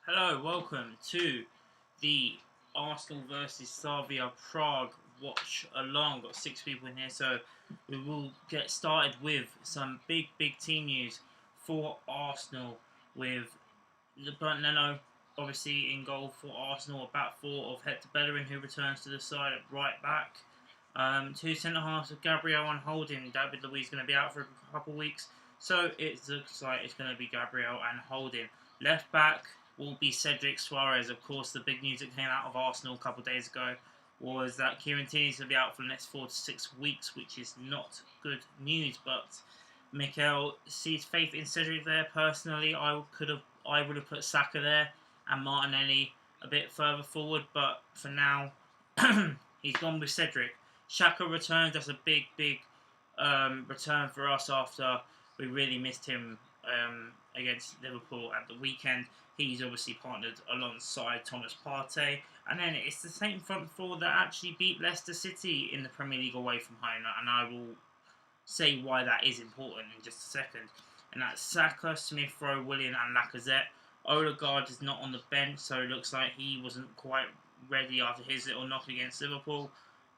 Hello, welcome to the Arsenal versus Slavia Prague watch along. Got 6 people in here, so we will get started with some big team news for Arsenal. With Leno obviously in goal for Arsenal, a back four of Hector Bellerin who returns to the side at right back. Two centre halves of Gabriel and Holding. David Luiz going to be out for a couple of weeks, so it looks like it's going to be Gabriel and Holding. Left back will be Cedric Suarez. Of course, the big news that came out of Arsenal a couple of days ago was that Kieran Tierney is going to be out for the next 4 to 6 weeks, which is not good news. But Mikel sees faith in Cedric there. Personally, I would have put Saka there and Martinelli a bit further forward, but for now, he's gone with Cedric. Xhaka returns. That's a big return for us after we really missed him against Liverpool at the weekend. He's obviously partnered alongside Thomas Partey. And then it's the same front four that actually beat Leicester City in the Premier League away from home. And I will say why that is important in just a second. And that's Saka, Smith Rowe, Willian and Lacazette. Odegaard is not on the bench, so it looks like he wasn't quite ready after his little knock against Liverpool.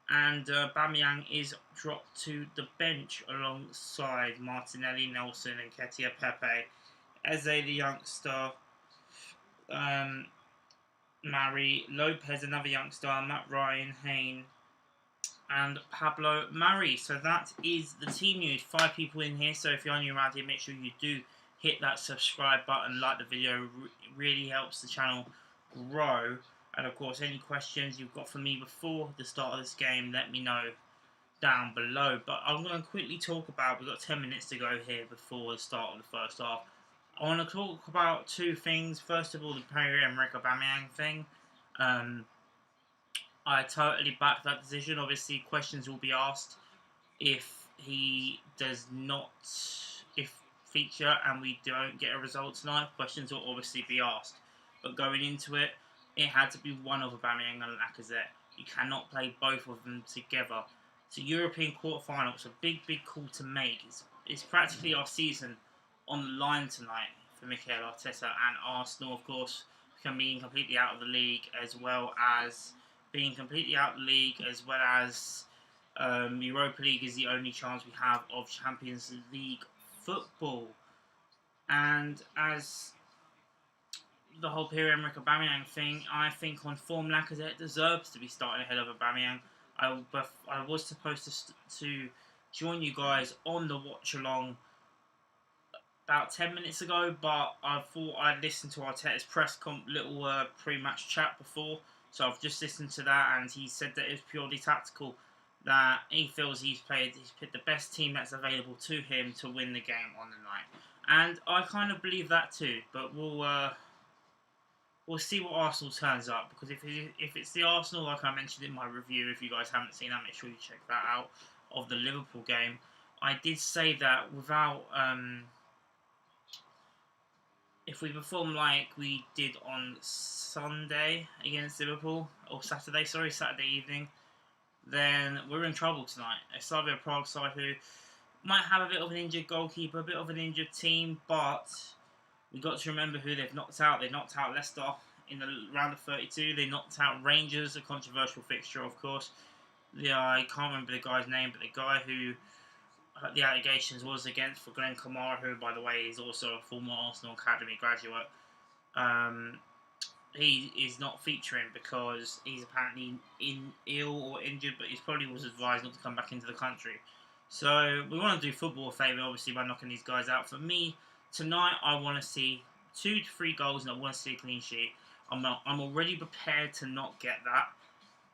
And Aubameyang is dropped to the bench alongside Martinelli, Nelson and Ketia Pepe. Eze the youngster, Mari, Lopez another youngster, Matt Ryan, Hayne and Pablo Mari. So that is the team news. 5 people in here, so if you're new around here, make sure you do hit that subscribe button, like the video. It really helps the channel grow. And of course, any questions you've got for me before the start of this game, let me know down below. But I'm going to quickly talk about, we've got 10 minutes to go here before the start of the first half. I want to talk about 2 things. First of all, the Pierre-Emerick Aubameyang thing. I totally back that decision. Obviously, questions will be asked if he does not feature and we don't get a result tonight. Questions will obviously be asked. But going into it, it had to be one of Aubameyang and Lacazette. You cannot play both of them together. It's a European quarter-final. It's a big call to make. It's practically our season on the line tonight for Mikel Arteta, and Arsenal, of course, can be completely out of the league, as well as Europa League is the only chance we have of Champions League football. And as the whole Pierre-Emerick Aubameyang thing, I think on form Lacazette deserves to be starting ahead of Aubameyang. I was supposed to join you guys on the watch along about 10 minutes ago, but I thought I'd listened to Arteta's little pre-match chat before, so I've just listened to that, and he said that it was purely tactical, that he feels he's picked the best team that's available to him to win the game on the night. And I kind of believe that too, but we'll see what Arsenal turns up, because if it's the Arsenal, like I mentioned in my review, if you guys haven't seen that, make sure you check that out, of the Liverpool game. I did say that without, if we perform like we did on Sunday against Liverpool, or Saturday evening, then we're in trouble tonight. A Slavia Prague side who might have a bit of an injured goalkeeper, a bit of an injured team, but we've got to remember who they've knocked out. They knocked out Leicester in the round of 32. They knocked out Rangers, a controversial fixture, of course. I can't remember the guy's name, but the guy who the allegations was against for Glenn Kamara, who, by the way, is also a former Arsenal Academy graduate. He is not featuring because he's apparently ill or injured, but he probably was advised not to come back into the country. So we want to do football a favour, obviously, by knocking these guys out. For me, tonight, I want to see 2 to 3 goals, and I want to see a clean sheet. I'm already prepared to not get that.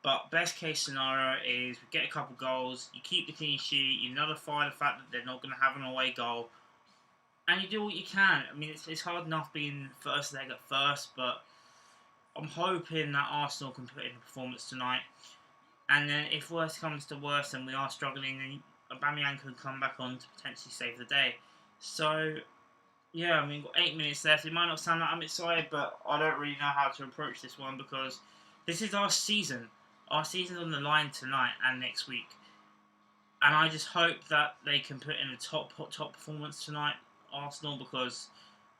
But best case scenario is we get a couple goals, you keep the clean sheet, you nullify the fact that they're not going to have an away goal, and you do what you can. I mean, it's hard enough being first leg at first, but I'm hoping that Arsenal can put in a performance tonight. And then if worse comes to worse and we are struggling, then Aubameyang can come back on to potentially save the day. So, yeah, I mean, we've got 8 minutes left. It might not sound like I'm excited, but I don't really know how to approach this one, because this is our season. Our season's on the line tonight and next week. And I just hope that they can put in a top performance tonight, Arsenal, because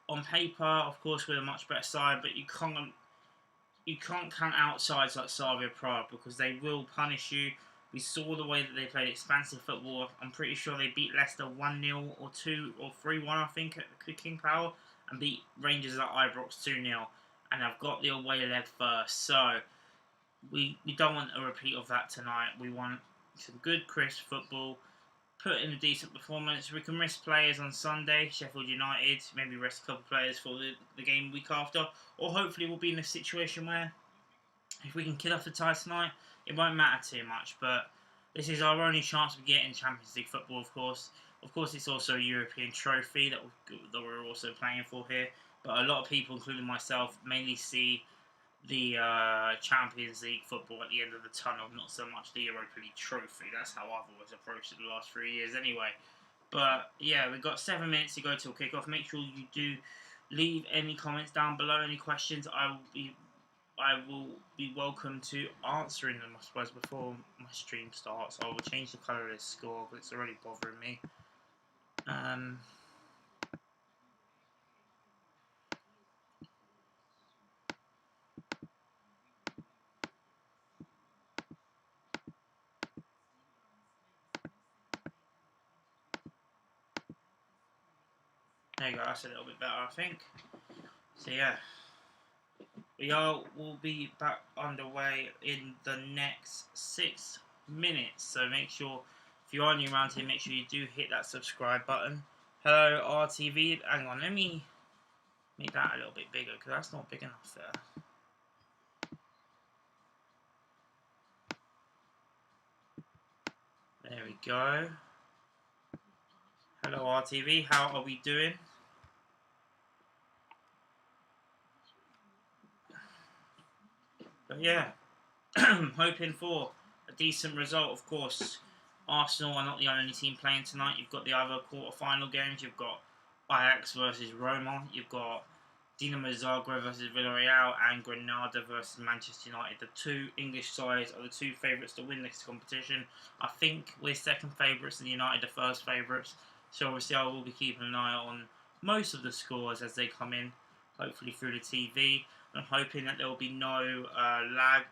on paper, of course, we're a much better side, but you can't count out sides like Slavia Prague because they will punish you. We saw the way that they played expansive football. I'm pretty sure they beat Leicester 1-0 or 2 or 3-1, I think, at the King Power, and beat Rangers at Ibrox 2-0. And I've got the away leg first. So we don't want a repeat of that tonight. We want some good, crisp football. Put in a decent performance. We can risk players on Sunday, Sheffield United, maybe rest a couple of players for the game week after, or hopefully we'll be in a situation where if we can kill off the tie tonight, it won't matter too much. But this is our only chance of getting Champions League football, of course. Of course, it's also a European trophy that we're also playing for here. But a lot of people, including myself, mainly see the Champions League football at the end of the tunnel, not so much the Europa League trophy. That's how I've always approached it the last 3 years anyway. But yeah, we've got 7 minutes to go till kickoff. Make sure you do leave any comments down below, any questions. I will be welcome to answering them, I suppose, before my stream starts. I will change the colour of this score because it's already bothering me. There you go, that's a little bit better, I think. So yeah, will be back underway in the next 6 minutes. So make sure, if you are new around here, make sure you do hit that subscribe button. Hello, RTV. Hang on, let me make that a little bit bigger because that's not big enough there. There we go. Hello, RTV. How are we doing? But yeah, hoping for a decent result, of course. Arsenal are not the only team playing tonight. You've got the other quarter-final games. You've got Ajax versus Roma. You've got Dinamo Zagreb versus Villarreal and Granada versus Manchester United. The two English sides are the two favourites to win this competition. I think we're second favourites and United the first favourites. So obviously I will be keeping an eye on most of the scores as they come in, hopefully through the TV. I'm hoping that there will be no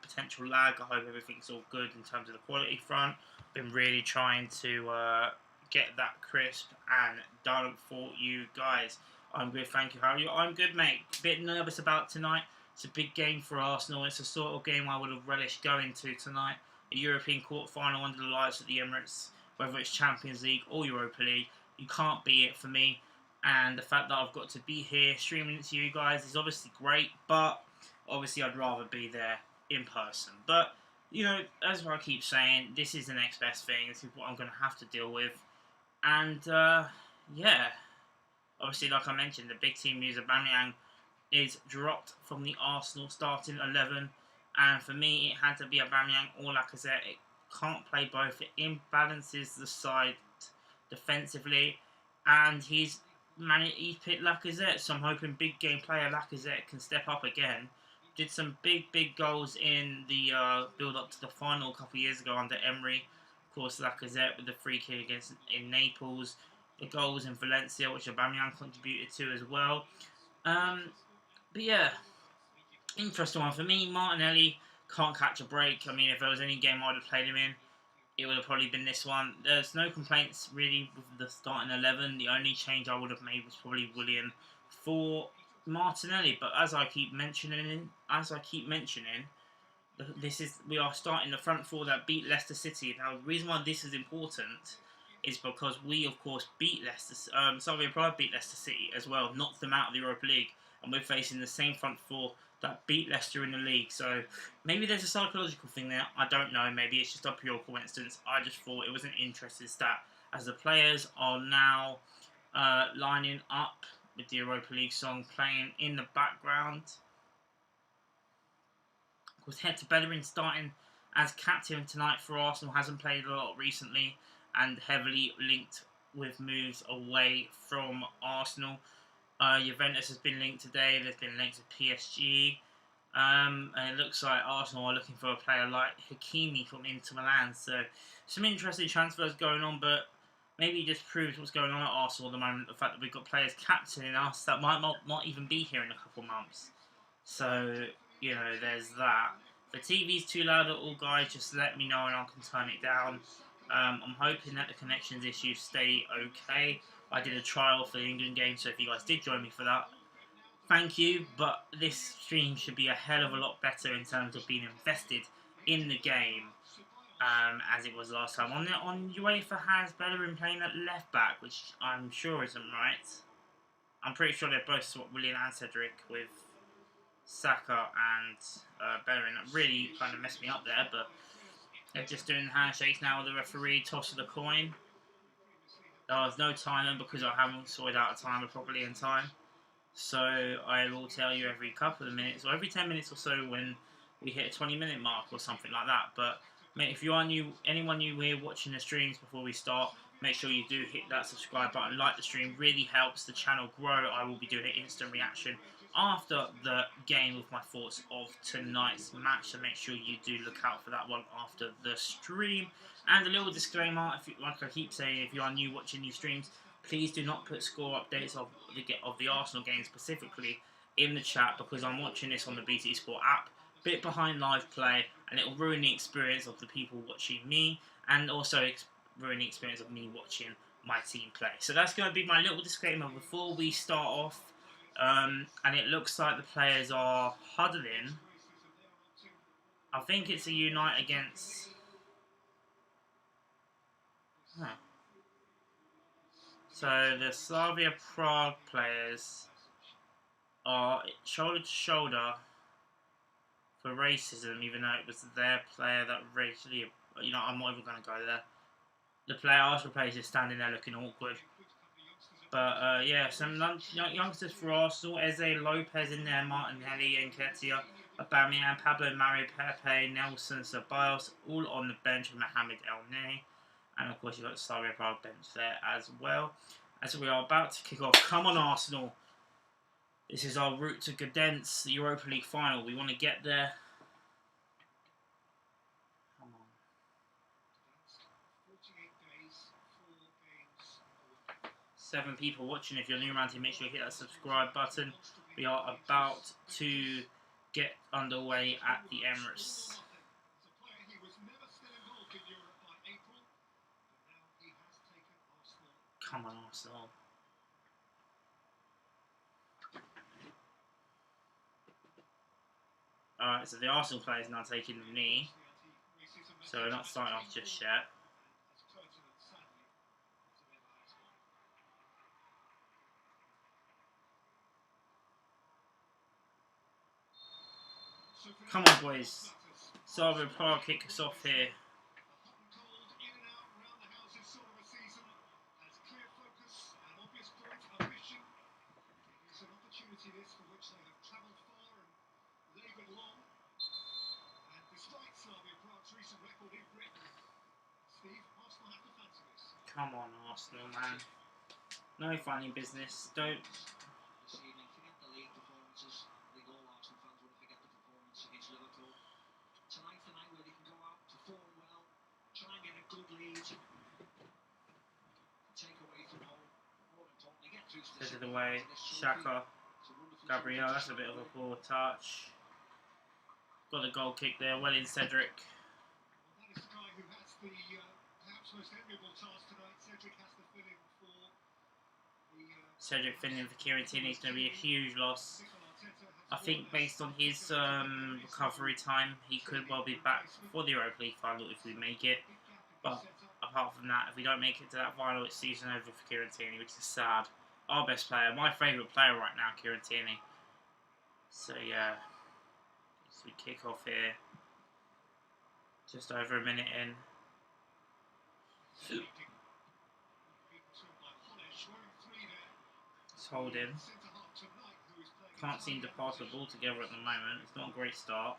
potential lag. I hope everything's all good in terms of the quality front. Been really trying to get that crisp and done for you guys. I'm good, thank you. How are you? I'm good, mate. Bit nervous about tonight. It's a big game for Arsenal. It's the sort of game I would have relished going to tonight. A European quarter-final under the lights at the Emirates, whether it's Champions League or Europa League. You can't beat it for me. And the fact that I've got to be here streaming it to you guys is obviously great, but obviously I'd rather be there in person. But, you know, as I keep saying, this is the next best thing. This is what I'm going to have to deal with. And, yeah, obviously, like I mentioned, the big team news, Aubameyang is dropped from the Arsenal starting 11. And for me, it had to be Aubameyang or Lacazette. It can't play both. It imbalances the side defensively. And he's picked Lacazette, so I'm hoping big game player Lacazette can step up again. Did some big goals in the build-up to the final a couple of years ago under Emery. Of course, Lacazette with the free kick in Naples. The goals in Valencia, which Aubameyang contributed to as well. But yeah, interesting one. For me, Martinelli can't catch a break. I mean, if there was any game I would have played him in, it would have probably been this one. There's no complaints really with the starting 11. The only change I would have made was probably Willian for Martinelli. But as I keep mentioning, we are starting the front four that beat Leicester City. Now, the reason why this is important is because we, of course, beat Slavia Prague beat Leicester City as well, knocked them out of the Europa League, and we're facing the same front four that beat Leicester in the league. So maybe there's a psychological thing there. I don't know. Maybe it's just a pure coincidence. I just thought it was an interesting stat as the players are now lining up with the Europa League song playing in the background. Of course, Hector Bellerin starting as captain tonight for Arsenal. Hasn't played a lot recently and heavily linked with moves away from Arsenal. Juventus has been linked today. There's been links to PSG. And it looks like Arsenal are looking for a player like Hakimi from Inter Milan. So some interesting transfers going on. But maybe just proves what's going on at Arsenal at the moment. The fact that we've got players captaining us that might not even be here in a couple months. So, you know, there's that. If the TV's too loud at all, guys, just let me know and I can turn it down. I'm hoping that the connections issues stay okay. I did a trial for the England game, so if you guys did join me for that, thank you. But this stream should be a hell of a lot better in terms of being invested in the game, as it was last time. On UEFA has Bellerin playing at left back, which I'm sure isn't right. I'm pretty sure they're both Willian and Cedric with Saka and Bellerin. That really kind of messed me up there, but they're just doing handshakes now with the referee, toss of the coin. There was no timer because I haven't sorted out a timer properly in time. So I will tell you every couple of minutes, or every 10 minutes or so when we hit a 20-minute mark or something like that. But mate, if you are new, anyone new here watching the streams before we start, make sure you do hit that subscribe button, like the stream, really helps the channel grow. I will be doing an instant reaction after the game with my thoughts of tonight's match, so make sure you do look out for that one after the stream. And a little disclaimer, like I keep saying, if you are new watching these streams, please do not put score updates of the Arsenal game specifically in the chat, because I'm watching this on the BT Sport app, bit behind live play, and it will ruin the experience of the people watching me, and also ruin the experience of me watching my team play. So that's going to be my little disclaimer before we start off. And it looks like the players are huddling. I think it's a unite against... Huh. So the Slavia Prague players are shoulder to shoulder for racism, even though it was their player that racially... You know, I'm not even going to go there. The Arsenal players just standing there looking awkward. But yeah, some youngsters for Arsenal: Eze, Lopez in there, Martinelli, Nketiah, Aubameyang, Pablo Mari, Pepe, Nelson, Ceballos, all on the bench with Mohamed El Ney. And of course you've got the Slavia Prague bench there as well. As we are about to kick off, come on Arsenal. This is our route to Gdansk, the Europa League final. We want to get there. 7 people watching. If you're new around here, make sure you hit that subscribe button. We are about to get underway at the Emirates. Come on, Arsenal. Alright, so the Arsenal player is now taking the knee. So we're not starting off just yet. Come on, boys. Slavia Prague kick us off here. Come on, Arsenal, man. No funny business. Don't. Set it away. Xhaka. Gabriel, that's a bit of a poor touch. Got the goal kick there. Well in, Cedric. Cedric filling for Kieran Tierney is going to be a huge loss. I think based on his recovery time, he could well be back for the Europa League final if we make it. But apart from that, if we don't make it to that final, it's season over for Kieran Tierney, which is sad. Our best player, my favourite player right now, Kieran Tierney. So yeah, so we kick off here. Just over a minute in. Let's hold in. Can't seem to pass the ball together at the moment. It's not a great start.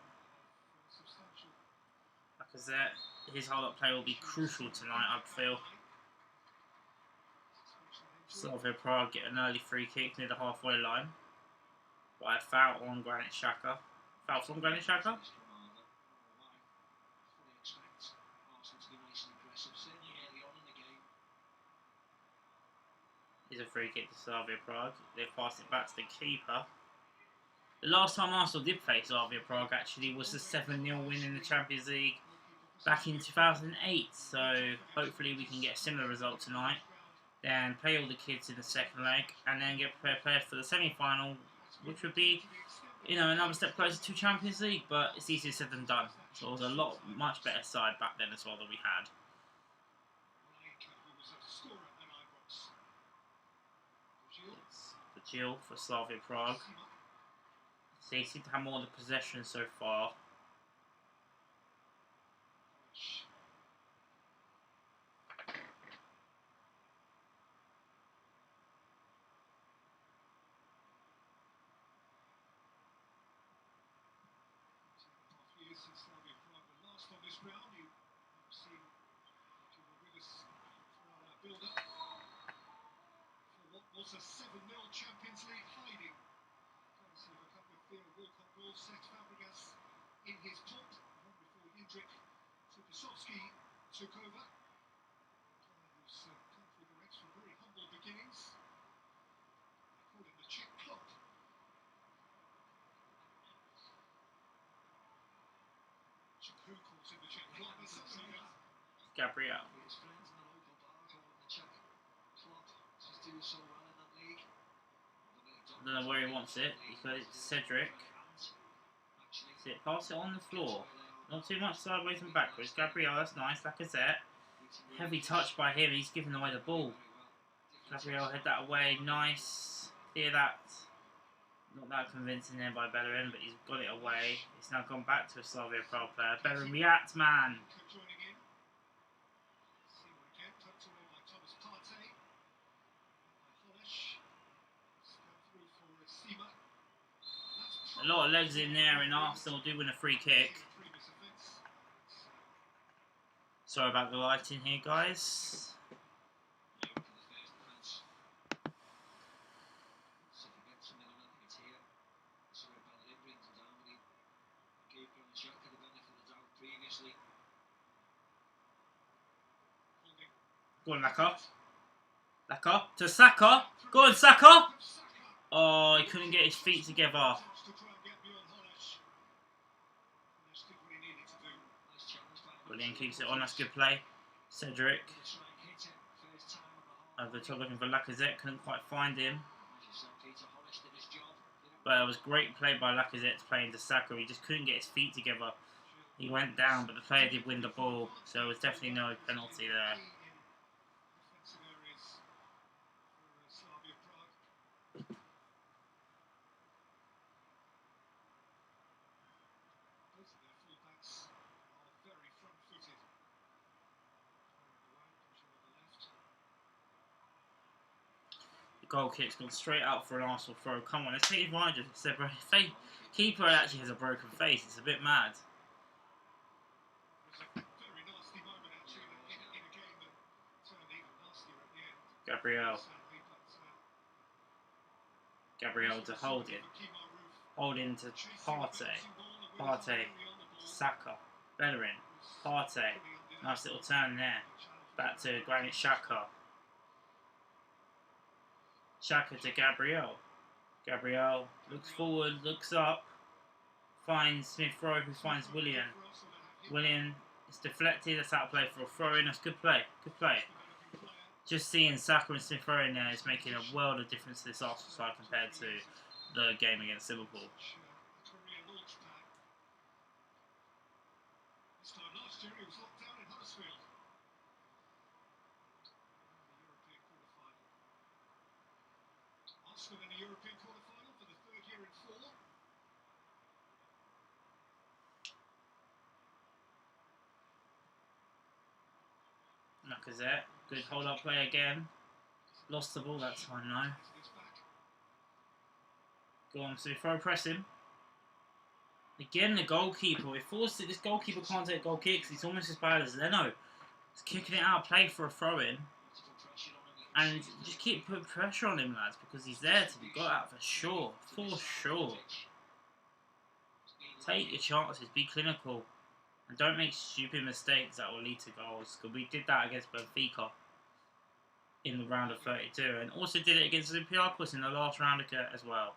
Lacazette, his hold-up play will be crucial tonight, I feel. Slavia Prague get an early free kick near the halfway line. By a foul on Granit Xhaka. Foul from Granit Xhaka? Is a free kick to Slavia Prague. They pass it back to the keeper. The last time Arsenal did play Slavia Prague actually was the 7-0 win in the Champions League back in 2008. So hopefully we can get a similar result tonight. Then play all the kids in the second leg and then get prepared for the semi-final, which would be, you know, another step closer to Champions League. But it's easier said than done. So it was a much better side back then as well that we had. It's the Jill for Slavia Prague. So you seem to have more of the possession so far. A 7-0 Champions League hiding. Courtesy of a couple of Theo Walcott goals set Fabregas in his top, one before Jindřich Tupisovsky took over. Who's come through the ranks from very humble beginnings. They call him the Czech Clock. Who calls him the Czech Clock? Gabriel. His friends in the local bar call him the Czech Clock. He's doing so well. I don't know where he wants it. He's got it to Cedric. See it, pass it on the floor. Not too much sideways and backwards. Gabriel, that's nice. Lacazette. Heavy touch by him. He's giving away the ball. Gabriel head that away. Nice. Clear that. Not that convincing there by Bellerin, but he's got it away. It's now gone back to a Slavia Prague player. Bellerin reacts, man. A lot of legs in there, and Arsenal do win a free kick. Sorry about the lighting here, guys. Go on, Laka. Laka to Saka. Go on, Saka. Oh, he couldn't get his feet together. Brilliant, keeps it on, that's good play. Cedric. Over the top looking for Lacazette, couldn't quite find him. But it was great play by Lacazette to play into Saka, he just couldn't get his feet together. He went down, but the player did win the ball, so there was definitely no penalty there. Goal kick's gone straight out for an Arsenal throw. Come on, let's take advantage of this. Keeper actually has a broken face. It's a bit mad. Gabriel. Gabriel to hold it. Hold in to Partey. Partey. Saka. Bellerin. Partey. Nice little turn there. Back to Granit Xhaka. Xhaka to Gabriel. Gabriel looks forward, looks up, finds Smith-Rowe, who finds Willian. Willian is deflected, that's out of play for a throw-in. That's good play, good play. Just seeing Saka and Smith-Rowe in there is making a world of difference to this Arsenal side compared to the game against Liverpool. In the European quarter-final for the third year in 4. Lacazette, good hold-up play again. Lost the ball that time though. Go on, Smith-Rowe, press him. Again, the goalkeeper. If forced it, this goalkeeper can't take goal kicks. He's almost as bad as Leno. He's kicking it out, play for a throw-in. And just keep putting pressure on him, lads, because he's there to be got out for sure. For sure. Take your chances, be clinical. And don't make stupid mistakes that will lead to goals. Because we did that against Benfica. in the round of 32, and also did it against Olympiacos in the last round as well.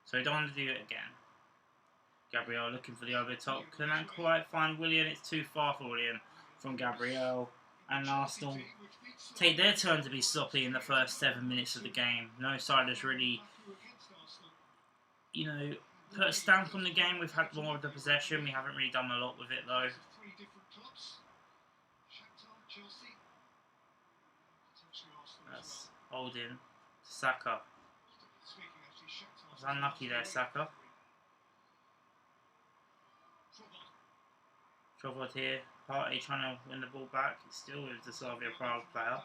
So I don't want to do it again. Gabriel looking for the over top. Couldn't quite find Willian. It's too far for Willian from Gabriel. And Arsenal take their turn to be sloppy in the first 7 minutes of the game. No side has really, put a stamp on the game. We've had more of the possession. We haven't really done a lot with it though. That's holding. Saka. Was unlucky there, Saka. Trevor here. Partey trying to win the ball back. It's still with the Slavia Prague player.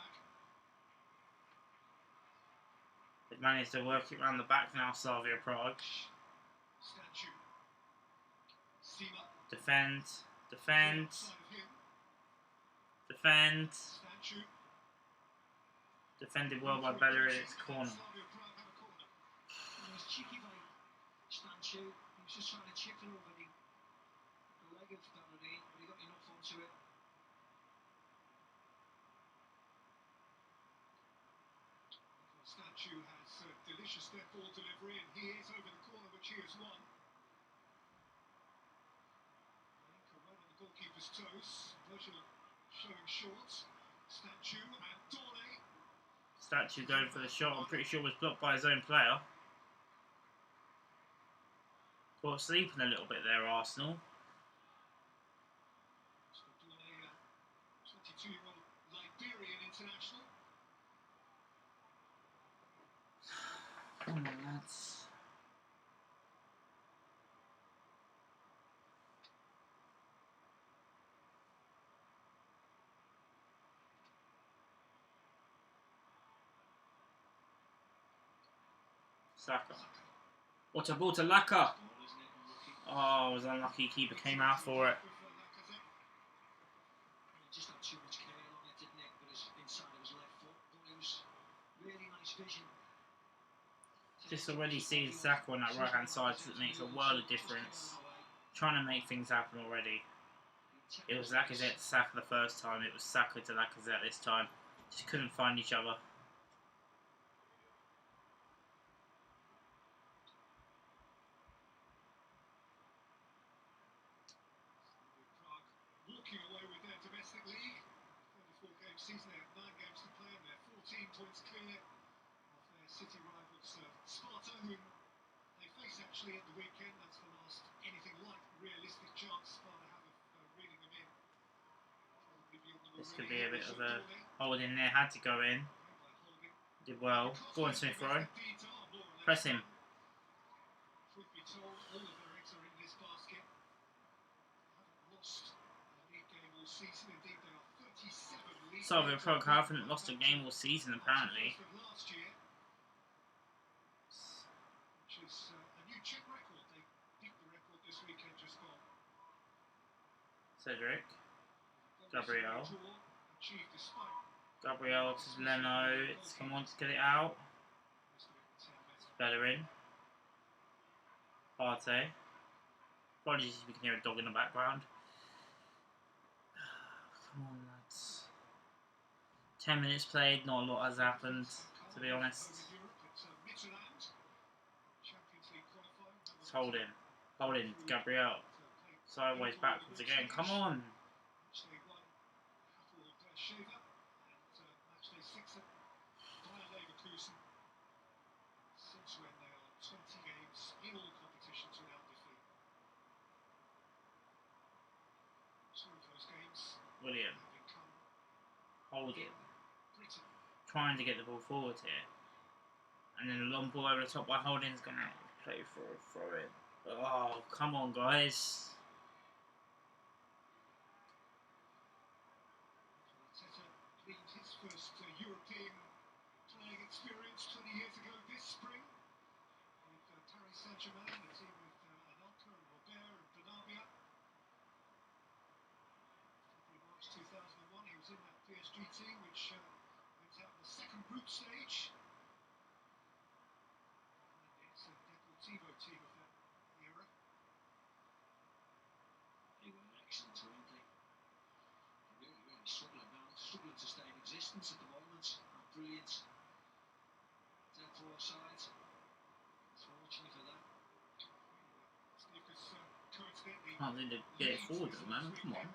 They've managed to work it around the back now, Slavia Prague. Defend. Defend. Defend. Defended well by Bellerin. It's corner. Cheeky by Stanchu. He was just trying to chip it over the leg of Bellerin, but he got enough onto it. Stanchu has a delicious death ball delivery, and he is over the corner, which he has won. Right on the goalkeeper's toes. Virgil showing short. Stanchu and Dorne. Stanchu going for the shot. I'm pretty sure it was blocked by his own player. Caught sleeping a little bit there, Arsenal. 22-year-old Liberian international. Come on, lads. Saka. What a ball to Laka. Oh, I was unlucky. Keeper came out for it. Just had too much care on it, didn't it? But his inside of his left foot. But it was really nice vision. Just already seeing Saka on that right hand side, so it makes a world of difference. Trying to make things happen already. It was Lacazette to Saka the first time. It was Saka to Lacazette this time. Just couldn't find each other. Walking away with their domestic league. 34 game season, they have 9 games to play, and they're 14 points clear of their city rivals Sparta, whom they face actually at the weekend. That's the last anything like realistic chance Sparta have of reeling them in. This could be a bit of a hold in there. Had to go in. Did well. Go on, Smith Rowe. Press him. Truth be told, all of their eggs are in this basket. Haven't lost a league game all season. Indeed, they are 37 league Slavia games Prague haven't lost a game all season, apparently. last year, which is a new Czech record. They beat the record this weekend just gone. Cedric. Gabriel. Achieved despite Gabriel to Leno. It's come on to get it out. Bellerin. Partey. Apologies if you can hear a dog in the background. Come on, lads. 10 minutes played, not a lot has happened, to be honest. It's holding. Holding, Gabriel. Sideways, backwards again. Come on! Since when they are 20 games in all competitions without defeat. Two of those games William. having come Holding. Britain. Trying to get the ball forward here. And then a long ball over the top by Holding's going to play for a throw in. Oh, come on, guys. Arteta gleaned his first European playing experience 20 years ago this spring with Paris Saint-Germain, a team with Anelka and Robert and Benabia. February, March 2001, he was in that PSG team which went out in the second group stage. And it's a Deportivo team of that era. They were excellent, weren't they? Really struggling now, struggling to stay in existence at the moment. brilliant. Dead to offside. Unfortunately for them. Can't really get it forward at the moment. Come on.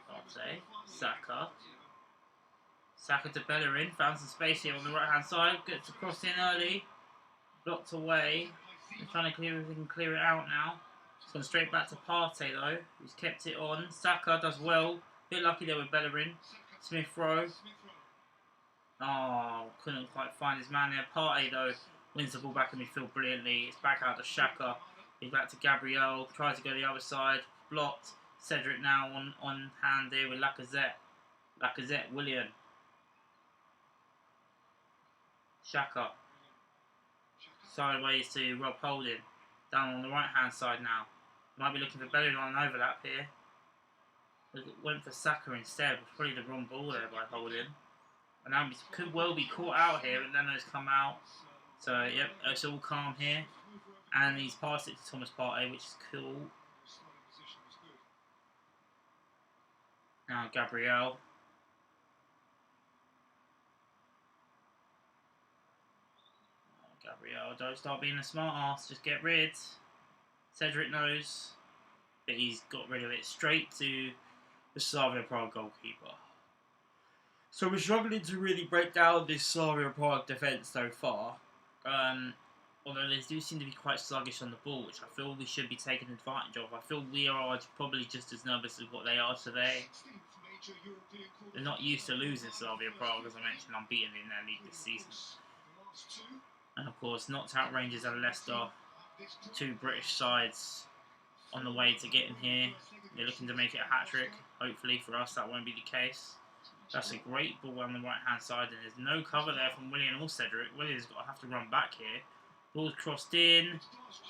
Partey, Saka. Saka to Bellerin. Found some space here on the right hand side. Gets across in early. Blocked away. They're trying to clear everything, clear it out now. It's gone straight back to Partey though, who's kept it on. Saka does well. Bit lucky there with Bellerin. Smith Rowe. Oh, couldn't quite find his man there. Partey though wins the ball back in midfield brilliantly. It's back out to Xhaka. He's back to Gabriel. Tries to go the other side. Blocked. Cedric now on hand there with Lacazette. Lacazette, Willian. Xhaka. Sideways to Rob Holding. Down on the right hand side now. Might be looking for Bellerin on an overlap here. Went for Saka instead. Probably the wrong ball there by Holding. And now he could well be caught out here, and then has come out. So, yep, it's all calm here. And he's passed it to Thomas Partey, which is cool. Now Gabriel. Oh, Gabriel, don't start being a smart ass. Just get rid. Cedric knows. But he's got rid of it straight to the Slavia Prague goalkeeper. So we're struggling to really break down this Slavia Prague defence so far. Although they do seem to be quite sluggish on the ball, which I feel we should be taking advantage of. I feel we are probably just as nervous as what they are today. They're not used to losing Slavia Prague, as I mentioned, unbeaten in their league this season. And of course, knocked out Rangers and Leicester, two British sides on the way to getting here. They're looking to make it a hat-trick. Hopefully for us that won't be the case. That's a great ball on the right-hand side, and there's no cover there from Willian or Cedric. Willian's got to have to run back here. Ball's crossed in.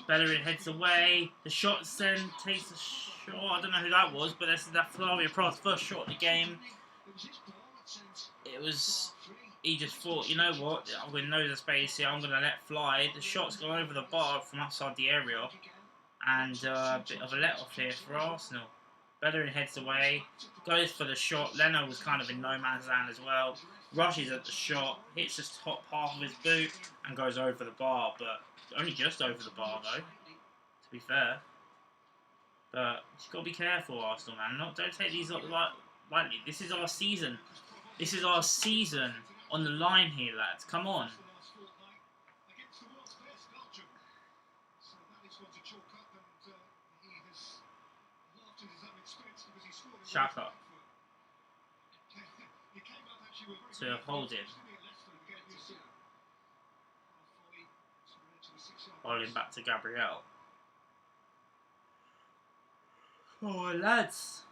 Bellerin heads away. The shot then takes a shot. I don't know who that was, but this is that Slavia Prague's first shot of the game. It was... He just thought, you know what, I'm going to know the space here. I'm going to let fly. The shot's gone over the bar from outside the area. And a bit of a let-off here for Arsenal. Bellerin heads away, goes for the shot. Leno was kind of in no man's land as well. Rushes at the shot, hits the top half of his boot, and goes over the bar. But only just over the bar, though, to be fair. But you've got to be careful, Arsenal, man. Don't take these lightly. This is our season. This is our season on the line here, lads. Come on. Xhaka to Holding. Holding back to Gabriel. Oh, lads.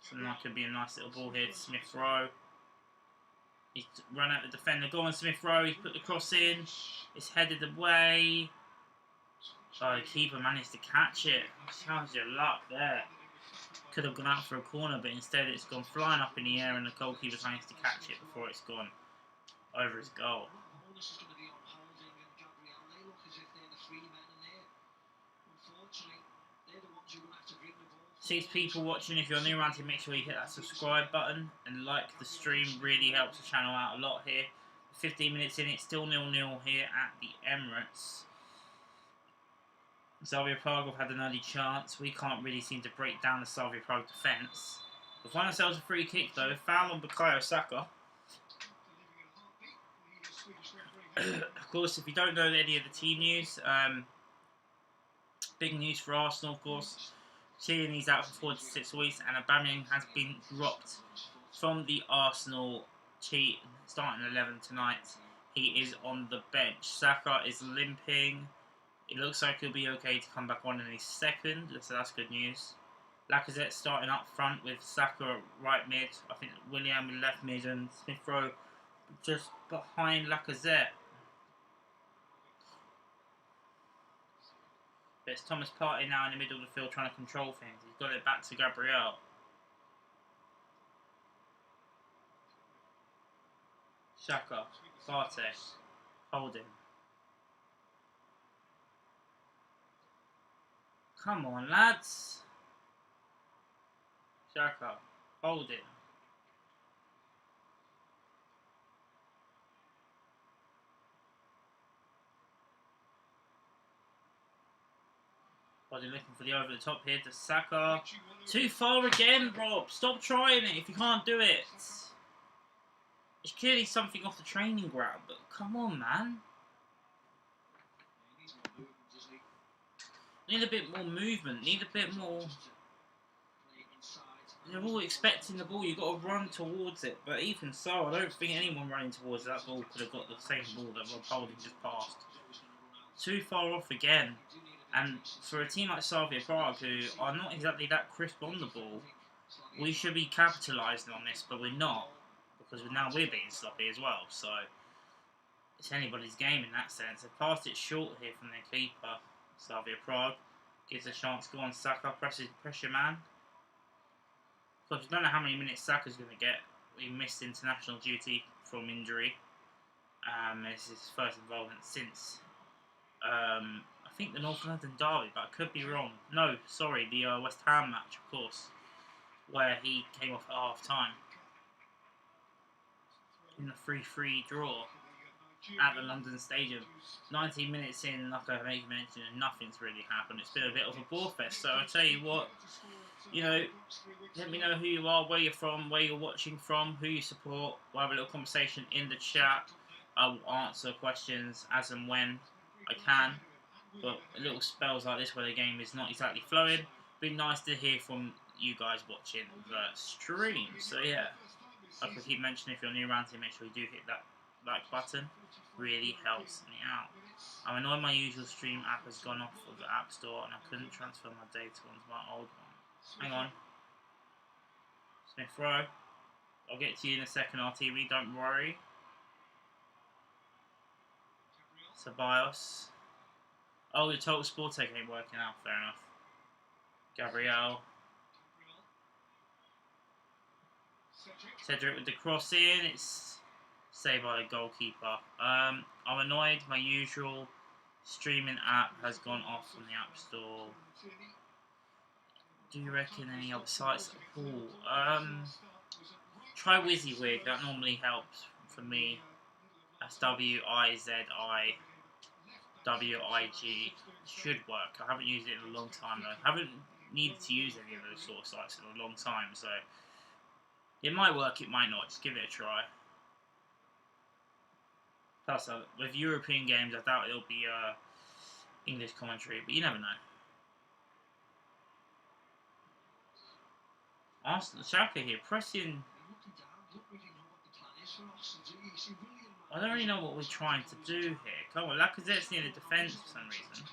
So that could be a nice little ball here to Smith Rowe. He's run out the defender. Go on, Smith Rowe. He's put the cross in. It's headed away. Oh, the keeper managed to catch it. How's your luck there? Could have gone out for a corner, but instead it's gone flying up in the air and the goalkeeper's managed to catch it before it's gone over his goal. 6 people watching. If you're new around here, make sure you hit that subscribe button and like the stream. Really helps the channel out a lot here. 15 minutes in, it's still 0-0 here at the Emirates. Slavia Prague have had an early chance. We can't really seem to break down the Slavia Prague defence. We find ourselves a free kick though. Foul on Bukayo Saka. Of course, if you don't know any of the team news, big news for Arsenal, of course. Tierney's out for 4 to 6 weeks, and Aubameyang has been dropped from the Arsenal starting 11 tonight. He is on the bench. Saka is limping. It looks like he'll be okay to come back on in a second, so that's good news. Lacazette starting up front with Saka right mid. I think Willian with left mid and Smith Rowe just behind Lacazette. But it's Thomas Partey now in the middle of the field trying to control things. He's got it back to Gabriel. Xhaka, Partey, Holding. Come on, lads. Xhaka, Holding. Body looking for the over the top here to Saka. Too far again, Rob. Stop trying it if you can't do it. It's clearly something off the training ground, but come on, man. Need a bit more movement. Need a bit more. They're all expecting the ball. You've got to run towards it. But even so, I don't think anyone running towards that ball could have got the same ball that Rob Holding just passed. Too far off again. And for a team like Slavia Prague, who are not exactly that crisp on the ball, we should be capitalising on this, but we're not. Because now we're being sloppy as well. So it's anybody's game in that sense. They passed it short here from their keeper. Slavia Prague gives a chance to go on Saka, presses pressure man. Because we don't know how many minutes Saka's going to get. He missed international duty from injury. This is his first involvement since, I think, the North London derby, but I could be wrong. No, sorry, the West Ham match, of course, where he came off at half time in the 3-3 draw at the London Stadium. 19 minutes in, like I mentioned, and nothing's really happened. It's been a bit of a bore fest. So I'll tell you what, you know, let me know who you are, where you're from, where you're watching from, who you support. We'll have a little conversation in the chat. I will answer questions as and when I can. But little spells like this where the game is not exactly flowing, be nice to hear from you guys watching the stream. So yeah, like I keep mentioning, if you're new around here, make sure you do hit that like button. Really helps me out. I'm annoyed my usual stream app has gone off of the app store and I couldn't transfer my data onto my old one. Hang on. Smith Rowe. I'll get to you in a second, RTV, don't worry. Ceballos. Oh, the Total Sport Tech ain't working out, fair enough. Gabriel. Cedric with the cross in, it's saved by the goalkeeper. I'm annoyed, my usual streaming app has gone off from the App Store. Do you reckon any other sites at all? Try WYSIWYG, that normally helps for me. That's WIZIWIG. Should work. I haven't used it in a long time though. I haven't needed to use any of those sort of sites in a long time, so it might work, it might not. Just give it a try. Plus, with European games, I doubt it'll be English commentary, but you never know. Arsenal, Schalke here, pressing. I don't really know what we're trying to do here. Come on, Lacazette's near the defence for some reason.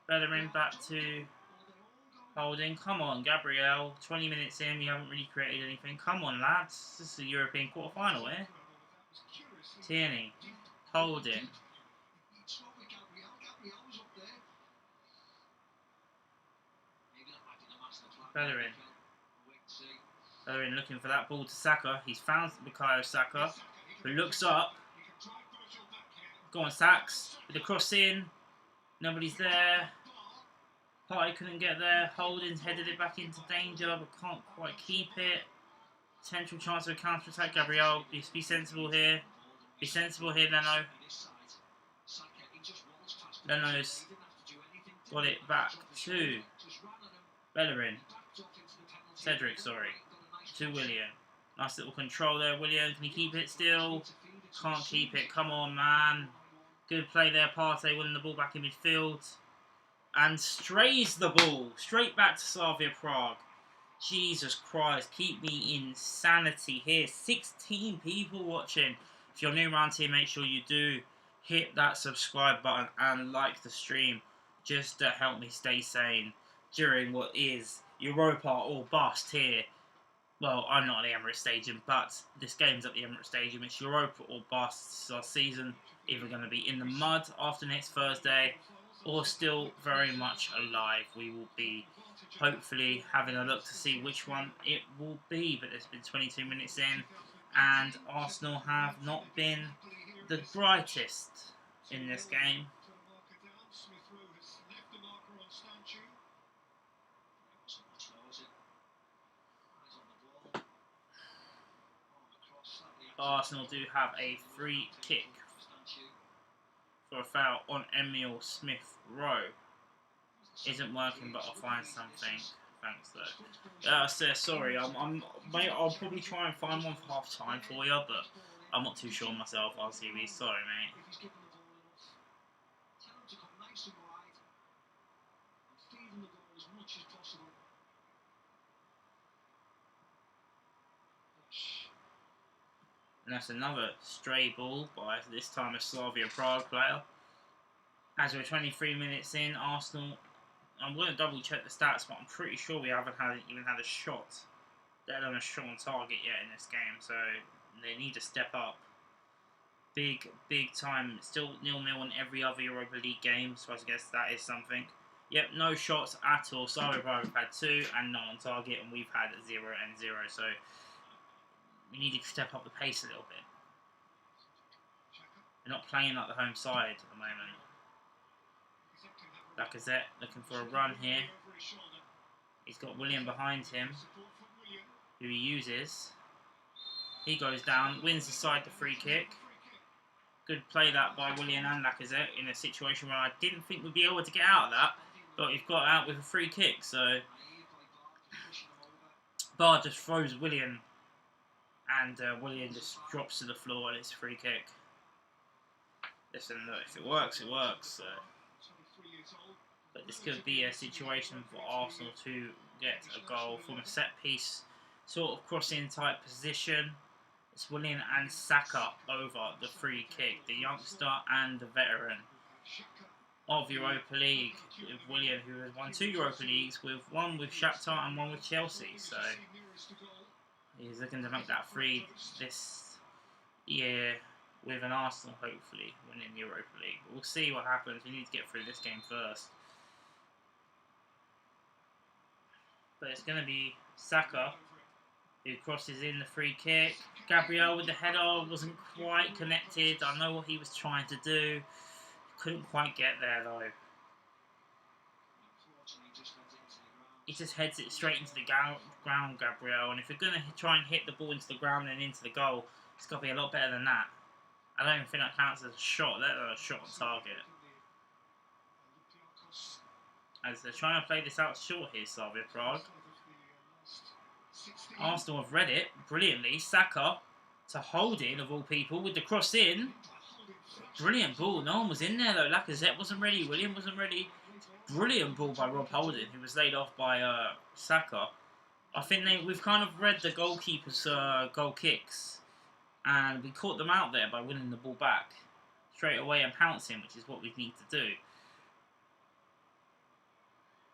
Bellerin back to Holding. Come on, Gabriel. 20 minutes in, we haven't really created anything. Come on, lads. This is a European quarter-final here. Tierney. Holding. Bellerin. Bellerin looking for that ball to Saka. He's found Bukayo Saka, who looks up. Go on, Saks. With the cross in. Nobody's there. Partey couldn't get there. Holding's headed it back into danger, but can't quite keep it. Potential chance of a counter-attack. Gabriel, be sensible here. Be sensible here, Leno. Leno's got it back to Bellerin. Cedric, sorry. To Willian. Nice little control there. Willian, can he keep it still? Can't keep it. Come on, man. Good play there. Partey winning the ball back in midfield. And strays the ball straight back to Slavia Prague. Jesus Christ, keep me in sanity here. 16 people watching. If you're new around here, make sure you do hit that subscribe button and like the stream just to help me stay sane during what is Europa or bust here. Well, I'm not at the Emirates Stadium, but this game's at the Emirates Stadium. It's Europa or bust. This is our season. Either going to be in the mud after next Thursday, or still very much alive. We will be hopefully having a look to see which one it will be. But there's been 22 minutes in, and Arsenal have not been the brightest in this game. Arsenal do have a free kick for a foul on Emil Smith-Rowe. Isn't working, but I'll find something. Thanks though. Sorry, mate, I'll probably try and find one for half time for you, but I'm not too sure myself. RCB, sorry, mate. And that's another stray ball by this time a Slavia Prague player. As we're 23 minutes in, Arsenal. I'm going to double check the stats, but I'm pretty sure we haven't even had a shot. Let alone a shot on target yet in this game, so they need to step up. Big time. Still 0-0 in every other Europa League game, so I guess that is something. Yep, no shots at all. Slavia Prague have had 2 and not on target, and we've had 0 and 0, so we need to step up the pace a little bit. We're not playing like the home side at the moment. Lacazette looking for a run here. He's got Willian behind him, who he uses. He goes down, wins the side the free kick. Good play that by Willian and Lacazette in a situation where I didn't think we'd be able to get out of that, but we've got out with a free kick. So Bar just throws Willian, and Willian just drops to the floor, and it's a free kick. Listen, look, if it works, it works. So. But this could be a situation for Arsenal to get a goal from a set piece, sort of crossing type position. It's Willian and Saka over the free kick, the youngster and the veteran of Europa League. With Willian, who has won 2 Europa Leagues, with one with Shakhtar and one with Chelsea. So he's looking to make that 3 this year with an Arsenal, hopefully winning the Europa League. But we'll see what happens. We need to get through this game first. But it's going to be Saka who crosses in the free kick. Gabriel with the header wasn't quite connected. I know what he was trying to do. Couldn't quite get there though. He just heads it straight into the ground, Gabriel. And if you're going to try and hit the ball into the ground and into the goal, it's got to be a lot better than that. I don't even think that counts as a shot, let alone a shot on target. As they're trying to play this out short here, Slavia Prague. Arsenal have read it brilliantly. Saka to Holding, of all people, with the cross in. Brilliant ball. No one was in there though. Lacazette wasn't ready. William wasn't ready. Brilliant ball by Rob Holding, who was laid off by Saka. I think we've kind of read the goalkeeper's goal kicks, and we caught them out there by winning the ball back straight away and pouncing, which is what we need to do.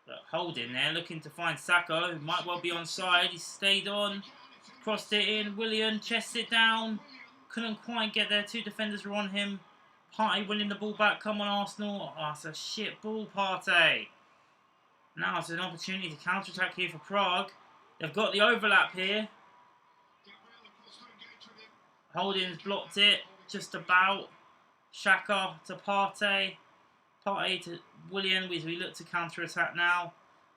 But Holding there, looking to find Saka, who might well be onside. He stayed on, crossed it in. Willian chests it down, couldn't quite get there. 2 defenders were on him. Partey winning the ball back. Come on, Arsenal. Oh, it's a shit ball, Partey. Now it's an opportunity to counter-attack here for Prague. They've got the overlap here. Holding's blocked it, just about. Xhaka to Partey. Partey to Willian, as we look to counter-attack now.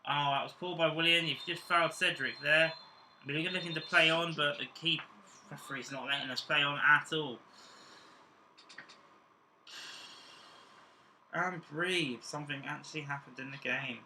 Oh, that was pulled by Willian. You've just fouled Cedric there. We're looking to play on, but the key referee's not letting us play on at all. And breathe. Something actually happened in the game.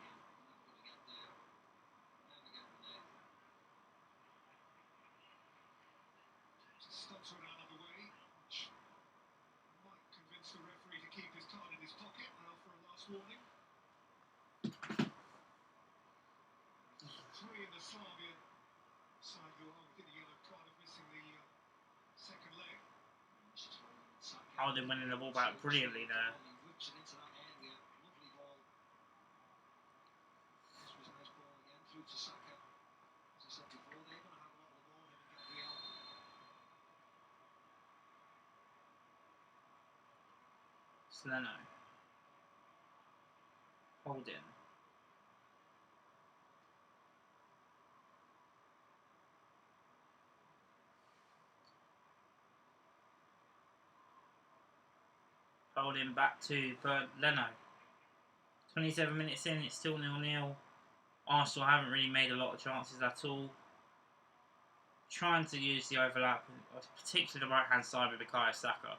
Holding winning the ball back brilliantly there. Leno. Holding. Holding back to Leno. 27 minutes in, it's still 0-0. Arsenal haven't really made a lot of chances at all. Trying to use the overlap, particularly the right hand side with Bukayo Saka.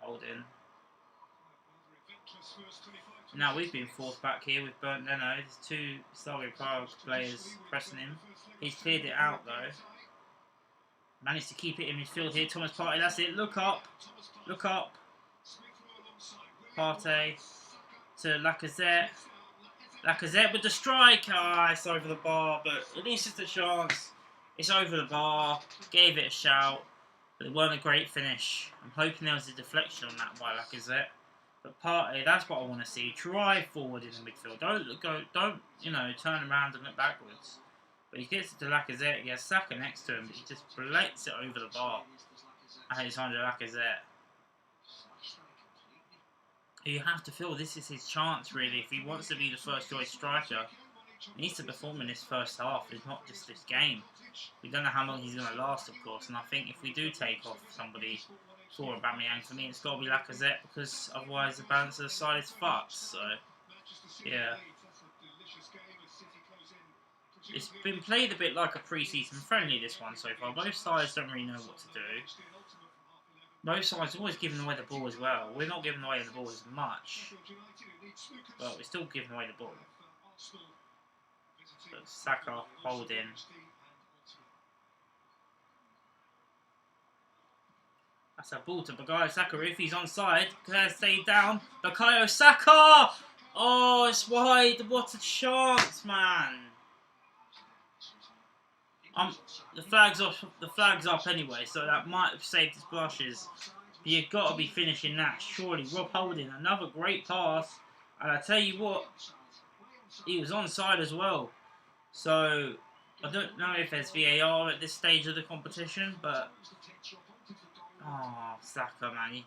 Holding. Now we've been forced back here with Bernd Leno. There's two Slavia Prague players pressing him. He's cleared it out though. Managed to keep it in midfield here. Thomas Partey, that's it. Look up. Look up. Partey to Lacazette. Lacazette with the strike. Ah, it's over the bar, but at least it's a chance. It's over the bar. Gave it a shout, but it weren't a great finish. I'm hoping there was a deflection on that by Lacazette. But Partey, that's what I want to see. Drive forward in the midfield. Don't turn around and look backwards. But he gets it to Lacazette. He has Saka next to him, but he just blades it over the bar. And it's under Lacazette. You have to feel this is his chance, really. If he wants to be the first choice striker, he needs to perform in this first half. It's not just this game. We don't know how long he's going to last, of course. And I think if we do take off somebody for Aubameyang, for me, it's got to be Lacazette, because otherwise the balance of the side is fucked. So, yeah. It's been played a bit like a pre-season friendly, this one so far. Both sides don't really know what to do. Both sides are always giving away the ball as well. We're not giving away the ball as much, but we're still giving away the ball. But Saka, Holding. That's a ball to Bukayo Saka. If he's onside, can stay down. Bukayo Saka! Oh, it's wide. What a chance, man. The flag's off. The flag's up anyway, so that might have saved his blushes. But you've got to be finishing that, surely. Rob Holding, another great pass, and I tell you what, he was onside as well. So I don't know if there's VAR at this stage of the competition, but oh, Saka, man.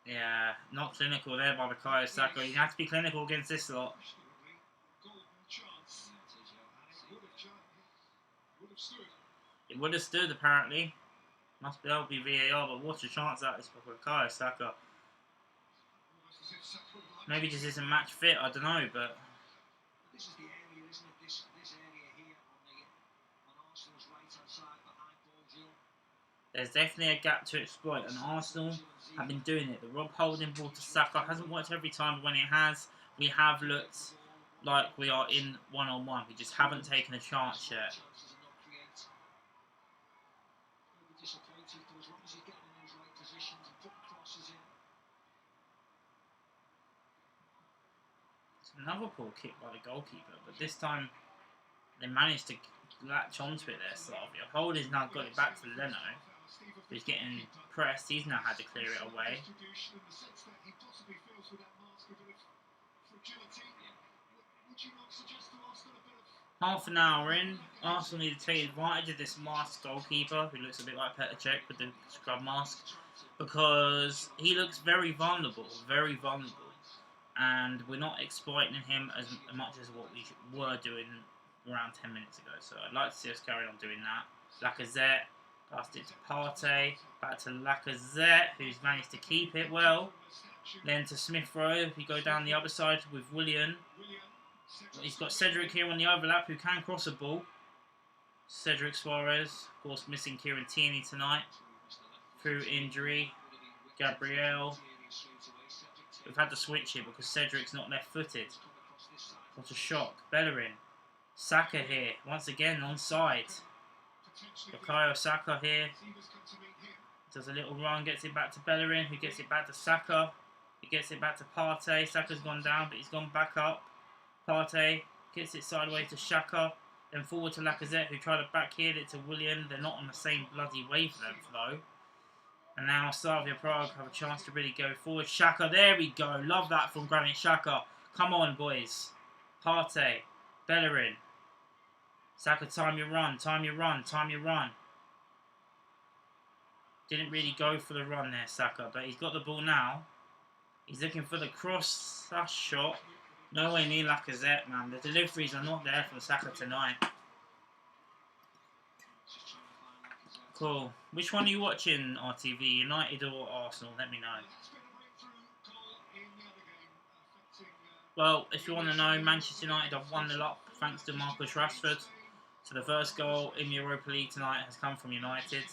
Yeah, not clinical there by Bukayo Saka. You have to be clinical against this lot. It would have stood, apparently. Must be able to be VAR, but what a chance that is for Bukayo Saka. Maybe this isn't match fit, I don't know, but this is the area, isn't it? This area here on Arsenal's right-hand side behind Paul. There's definitely a gap to exploit, and Arsenal have been doing it. The Rob Holding ball to Saka hasn't worked every time, but when it has, we have looked like we are in one-on-one. We just haven't taken a chance yet. Another poor kick by the goalkeeper, but this time they managed to latch onto it there, Slavia. Holding's now got it back to Leno. He's getting pressed. He's now had to clear it away. Half an hour in, Arsenal need to take advantage of this masked goalkeeper, who looks a bit like Petr Cech with the scrub mask, because he looks very vulnerable, and we're not exploiting him as much as what we were doing around 10 minutes ago. So I'd like to see us carry on doing that. Lacazette, passed it to Partey, back to Lacazette, who's managed to keep it well. Then to Smith Rowe, if you go down the other side with Willian. He's got Cedric here on the overlap, who can cross a ball. Cedric Suarez, of course, missing Kieran Tierney tonight through injury. Gabriel. We've had to switch here because Cedric's not left-footed. What a shock. Bellerin. Saka here, once again onside. Bukayo Saka here. Does a little run, gets it back to Bellerin, who gets it back to Saka. He gets it back to Partey. Saka's gone down, but he's gone back up. Partey gets it sideways to Xhaka, then forward to Lacazette, who tried to backheel it to Willian. They're not on the same bloody wavelength though. And now Slavia Prague have a chance to really go forward. Xhaka, there we go. Love that from Granit Xhaka. Come on, boys. Partey, Bellerin. Saka, time your run, time your run, time your run. Didn't really go for the run there, Saka, but he's got the ball now. He's looking for the cross shot. Nowhere near Lacazette, man. The deliveries are not there from Saka tonight. Cool. Which one are you watching, RTV? United or Arsenal? Let me know. Well, if you want to know, Manchester United have won the lot thanks to Marcus Rashford. So the first goal in the Europa League tonight has come from United.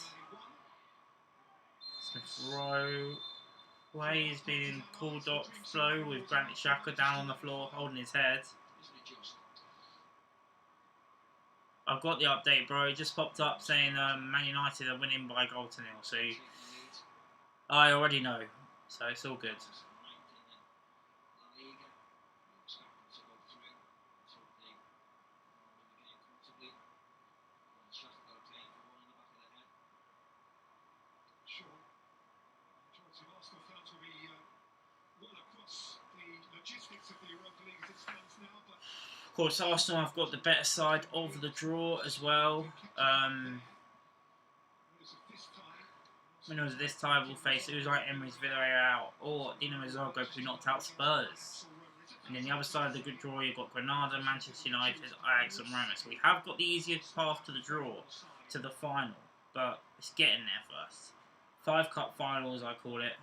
Smith bro. Way has been called off flow with Granit Xhaka down on the floor holding his head. I've got the update, bro. It just popped up saying Man United are winning by a goal to 0. So I already know. So it's all good. Of course, Arsenal have got the better side of the draw as well. Winners of this tie will face Unai Emery's Villarreal or Dinamo Zagreb, who knocked out Spurs. And then the other side of the good draw, you've got Granada, Manchester United, Ajax and Roma. So we have got the easiest path to the draw, to the final. But it's getting there first. 5 cup finals, I call it.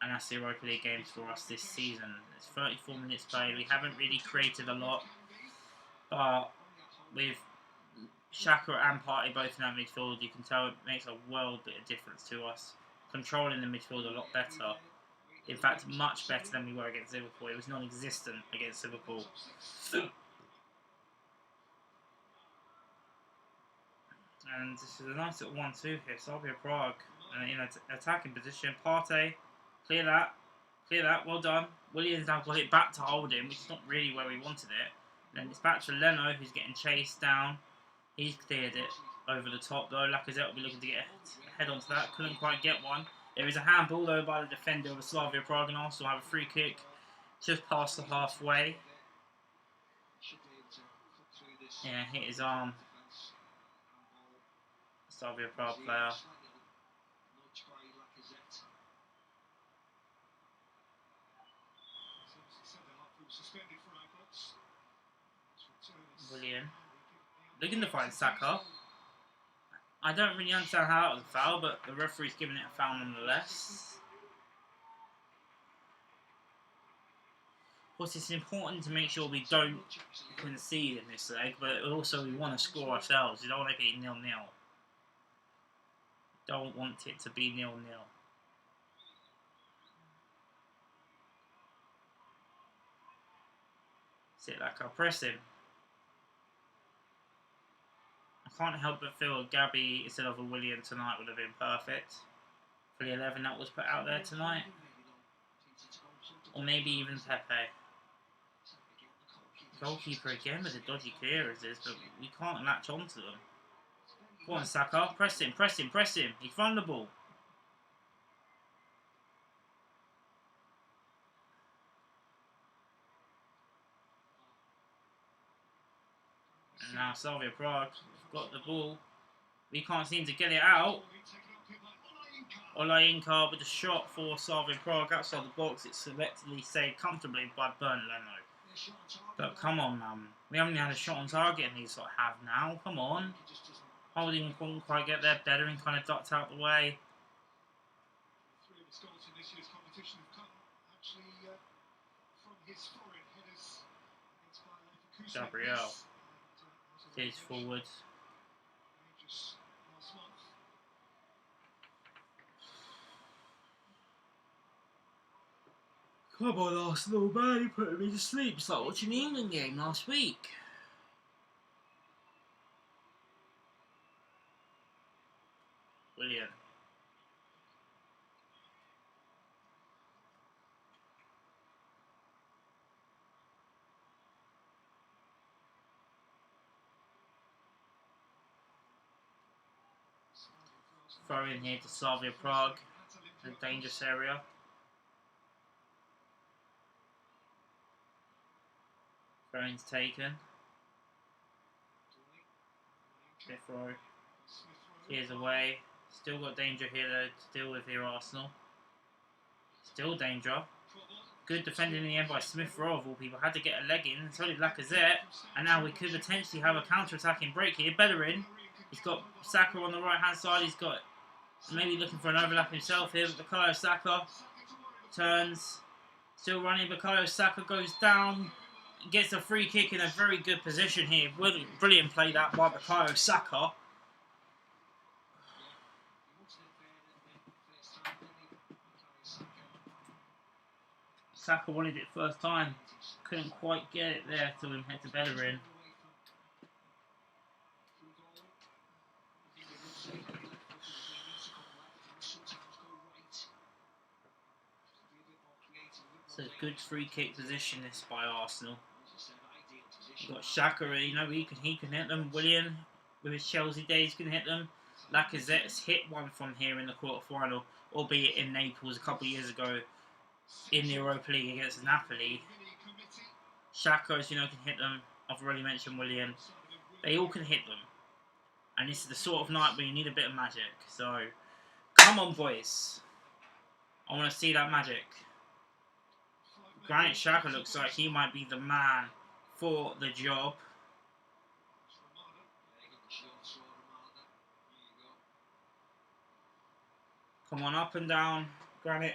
And that's the Europa League games for us this season. It's 34 minutes played. We haven't really created a lot. But with Xhaka and Partey both in that midfield, you can tell it makes a world bit of difference to us. Controlling the midfield a lot better. In fact, much better than we were against Liverpool. It was non-existent against Liverpool. And this is a nice little 1-2 here. Slavia Prague in an attacking position. Partey, clear that. Clear that. Well done. Williams now got it back to Holding, which is not really where we wanted it. Then it's back to Leno, who's getting chased down. He's cleared it over the top though. Lacazette will be looking to get a head onto that. Couldn't quite get one. There is a handball though by the defender of Slavia Prague, and also have a free kick just past the halfway. Yeah, hit his arm. Slavia Prague player. William. Looking to find Saka. I don't really understand how that was a foul, but the referee's giving it a foul nonetheless. Of course, it's important to make sure we don't concede in this leg, but also we want to score ourselves. We don't want to be 0-0. Don't want it to be 0-0. Sit like I'll press him. I can't help but feel a Gabby instead of a William tonight would have been perfect for the 11 that was put out there tonight. Or maybe even Pepe. Goalkeeper again with the dodgy clearances, but we can't latch onto them. Go on, Saka. Press him, press him, press him. He's vulnerable. And now Slavia Prague have got the ball. We can't seem to get it out. Olainka with the shot for Slavia Prague outside the box. It's selectively saved comfortably by Bernd Leno. But come on, man. We haven't had a shot on target and these have now. Come on. Holding couldn't quite get there. Bettering kind of ducked out the way. Gabriel. He's forward. Come on, Arsenal, man, you put me to sleep. It's like watching the England game last week. Brilliant. Throw in here to Slavia Prague, a dangerous area. Throw-in's taken. Fifth row. Clears away. Still got danger here though to deal with here, Arsenal. Still danger. Good defending in the end by Smith Rowe of all people. Had to get a leg in. So did Lacazette. And now we could potentially have a counter-attacking break here. Bellerin. He's got Saka on the right-hand side. He's got maybe looking for an overlap himself here. But Bukayo Saka turns. Still running. Bukayo Saka goes down. Gets a free kick in a very good position here. Brilliant play that by Bukayo Saka. Saka wanted it first time. Couldn't quite get it there till him head to Bellerin. So good free kick position this by Arsenal. You've got Xhaka, you know, he can hit them. Willian, with his Chelsea days, can hit them. Lacazette's hit one from here in the quarter-final, albeit in Naples a couple of years ago in the Europa League against Napoli. Xhaka, as you know, can hit them. I've already mentioned Willian. They all can hit them. And this is the sort of night where you need a bit of magic. So, come on, boys. I want to see that magic. Granit Xhaka looks like he might be the man for the job. Come on, up and down, Granit,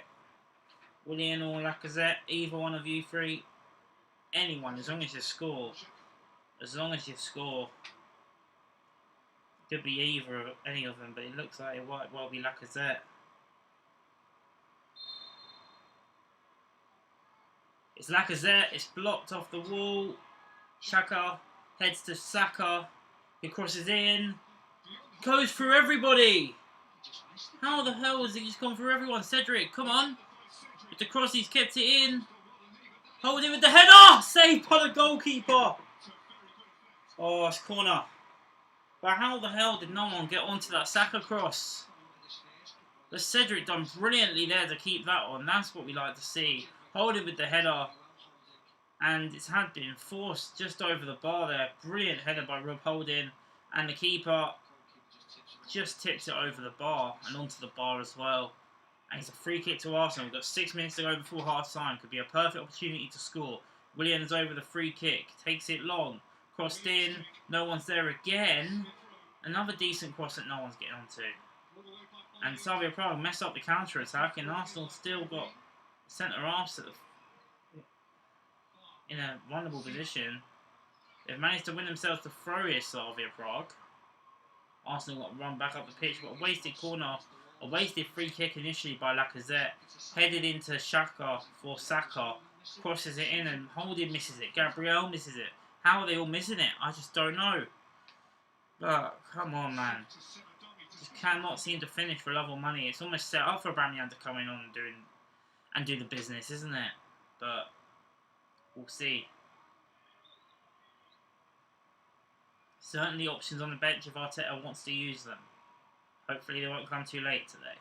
Willian or Lacazette, either one of you three. Anyone, as long as you score. As long as you score. Could be either of any of them, but it looks like it might well be Lacazette. It's Lacazette, it's blocked off the wall. Xhaka heads to Saka, he crosses in, goes through everybody. How the hell has he just gone through everyone? Cedric, come on. With the cross, he's kept it in. Holding with the header, saved by the goalkeeper. Oh, it's corner. But how the hell did no one get onto that Saka cross? The Cedric done brilliantly there to keep that on. That's what we like to see. Holding with the header. And it had been forced just over the bar there. Brilliant header by Rob Holding. And the keeper just tips it over the bar and onto the bar as well. And it's a free kick to Arsenal. We've got 6 minutes to go before half time. Could be a perfect opportunity to score. Williams over the free kick. Takes it long. Crossed in. No one's there again. Another decent cross that no one's getting onto. And Slavia Prague messed up the counter attack. And Arsenal still got centre halves in a vulnerable position. They've managed to win themselves the throw here, Slavia Prague. Arsenal got run back up the pitch, but a wasted corner, a wasted free kick initially by Lacazette. Headed into Xhaka for Saka. Crosses it in and Holding misses it. Gabriel misses it. How are they all missing it? I just don't know. But, come on, man. Just cannot seem to finish for love or money. It's almost set up for Aubameyang to come in on and do the business, isn't it? But we'll see. Certainly options on the bench if Arteta wants to use them. Hopefully they won't come too late today.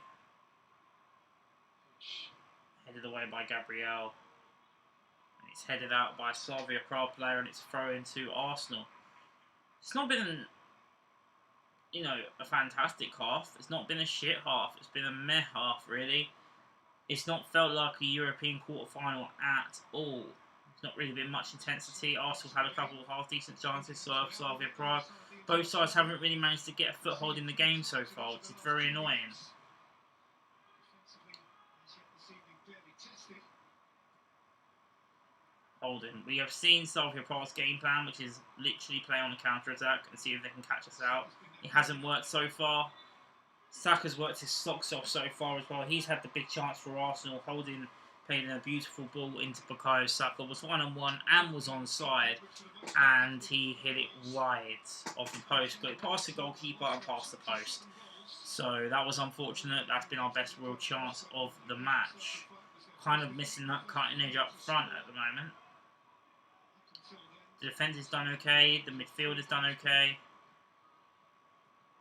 Headed away by Gabriel. And it's headed out by a Slavia Prague player and it's thrown into Arsenal. It's not been, you know, a fantastic half. It's not been a shit half. It's been a meh half, really. It's not felt like a European quarter-final at all. It's not really been much intensity. Arsenal had a couple of half-decent chances, so have Slavia Prague. Both sides haven't really managed to get a foothold in the game so far, which is very annoying. Holding. We have seen Slavia Prague's game plan, which is literally play on the counter-attack and see if they can catch us out. It hasn't worked so far. Saka's worked his socks off so far as well. He's had the big chance for Arsenal. Holding played in a beautiful ball into Bukayo Saka. Was 1-on-1 and was onside. And he hit it wide of the post. But it passed the goalkeeper and past the post. So that was unfortunate. That's been our best real chance of the match. Kind of missing that cutting edge up front at the moment. The defence has done okay. The midfield has done okay.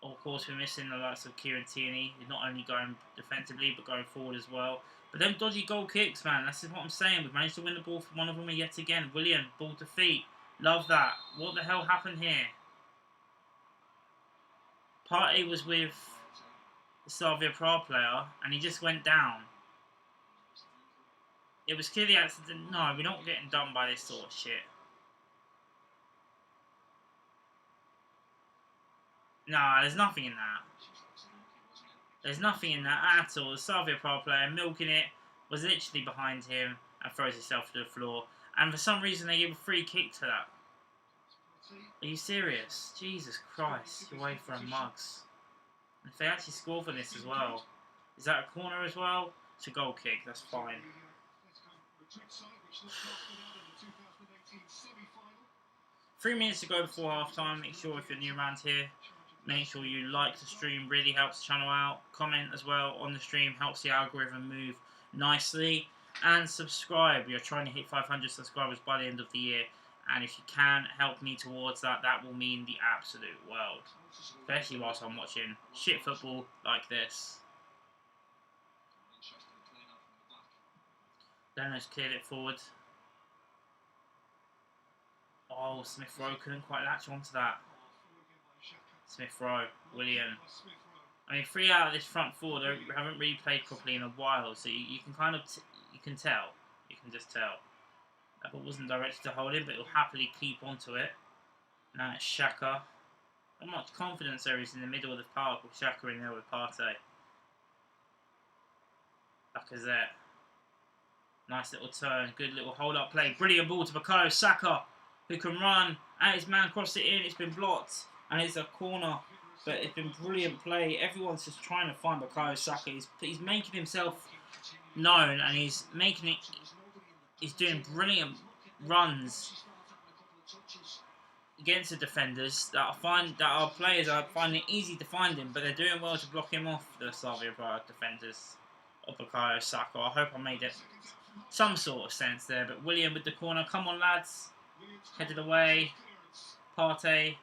Of course, we're missing the likes of Kieran Tierney. He's not only going defensively, but going forward as well. But them dodgy goal kicks, man, that's what I'm saying. We've managed to win the ball from one of them yet again. William, ball to feet. Love that. What the hell happened here? Partey was with the Slavia Prague player, and he just went down. It was clearly accident. No, we're not getting done by this sort of shit. Nah, there's nothing in that. There's nothing in that at all. The Slavia Prague player milking it was literally behind him and throws himself to the floor. And for some reason they gave a free kick to that. Are you serious? Jesus Christ, you're away from mugs. And if they actually score for this as well, is that a corner as well? It's a goal kick, that's fine. the 2018 semi-final. 3 minutes to go before half time. Make sure if you're new around here, make sure you like the stream, really helps the channel out. Comment as well on the stream, helps the algorithm move nicely. And subscribe. We're trying to hit 500 subscribers by the end of the year. And if you can help me towards that, that will mean the absolute world. Especially whilst I'm watching shit football like this. Leno's cleared it forward. Oh, Smith Rowe couldn't quite latch onto that. Smith Rowe, William. I mean, 3 out of this front four haven't really played properly in a while, so you can kind of you can tell. You can just tell. That ball wasn't directed to hold him, but he'll happily keep onto it. Now it's Xhaka. Not much confidence there is in the middle of the park with Xhaka in there with Partey. Lacazette. Nice little turn, good little hold-up play. Brilliant ball to Bukayo Saka, who can run. And his man crossed it in, it's been blocked. And it's a corner, but it's been brilliant play. Everyone's just trying to find Bukayo Saka. He's making himself known, and he's doing brilliant runs against the defenders that our players are finding it easy to find him, but they're doing well to block him off, the Slavia Prague defenders of Bukayo Saka. I hope I made it some sort of sense there, but William with the corner. Come on, lads. Headed away. Partey.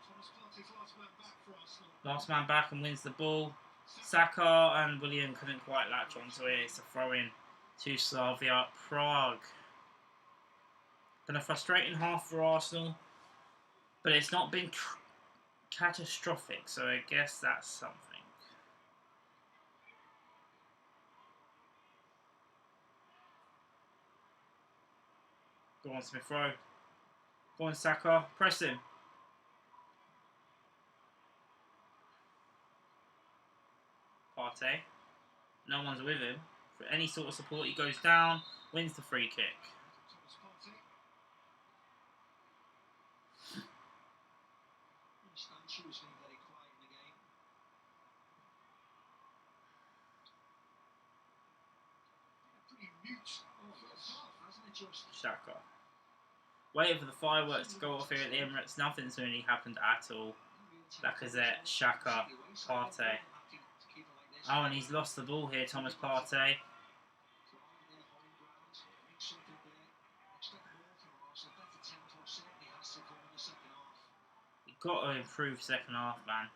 Last man back and wins the ball. Saka and William couldn't quite latch onto it. It's a throw-in to Slavia Prague. Been a frustrating half for Arsenal, but it's not been catastrophic, so I guess that's something. Go on, Smith Rowe. Go on, Saka. Press him. Partey. No one's with him. For any sort of support, he goes down, wins the free kick. Xhaka. Waiting for the fireworks to go off here at the Emirates. Nothing's really happened at all. Lacazette, Xhaka, Partey. Oh, and he's lost the ball here, Thomas Partey. You've got to improve second half, man.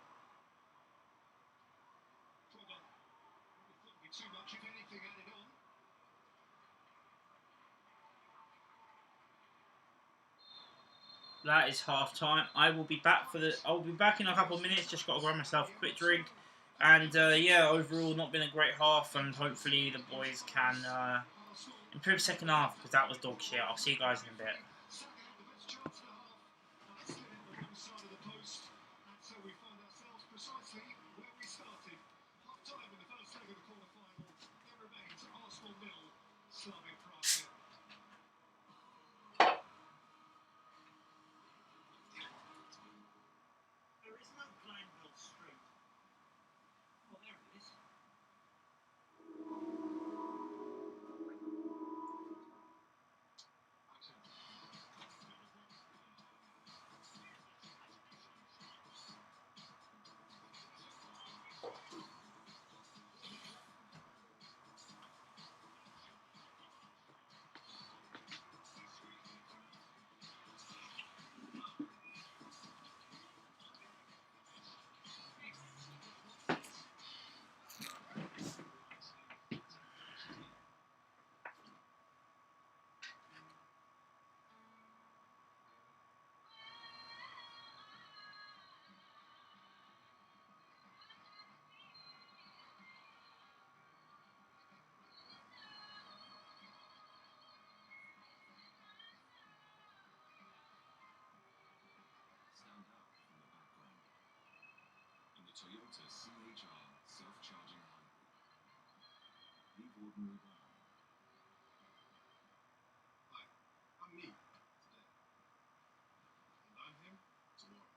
That is half time. I'll be back in a couple of minutes. Just got to grab myself a quick drink. And yeah, overall not been a great half, and hopefully the boys can improve second half, because that was dog shit. I'll see you guys in a bit. Toyota CHR self-charging hybrid. Leave ordinary behind. Hi, I'm me today. And I'm him tomorrow.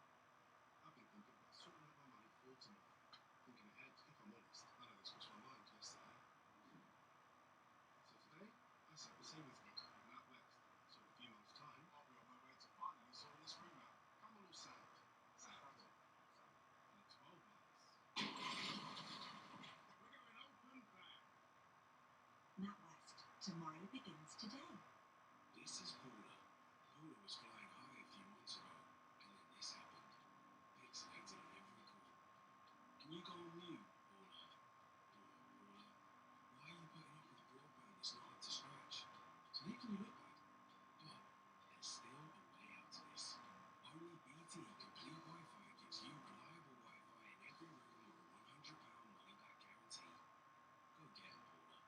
I've been thinking about sorting out my money for tomorrow. Thinking ahead, if I'm honest, none of this crossed my mind yesterday. So today, I set the savings account and out west Tomorrow begins today. This is Paula. Paula was flying high a few months ago, and then this happened. Pixelated on every call. Can you go on mute, Paula? Paula, why are you putting up with broadband that's not up to scratch? It's making you look bad. But there's still a way out to this. Only BT Complete Wi-Fi gives you reliable Wi-Fi in every room with a £100 money-back guarantee. Go get it, Paula.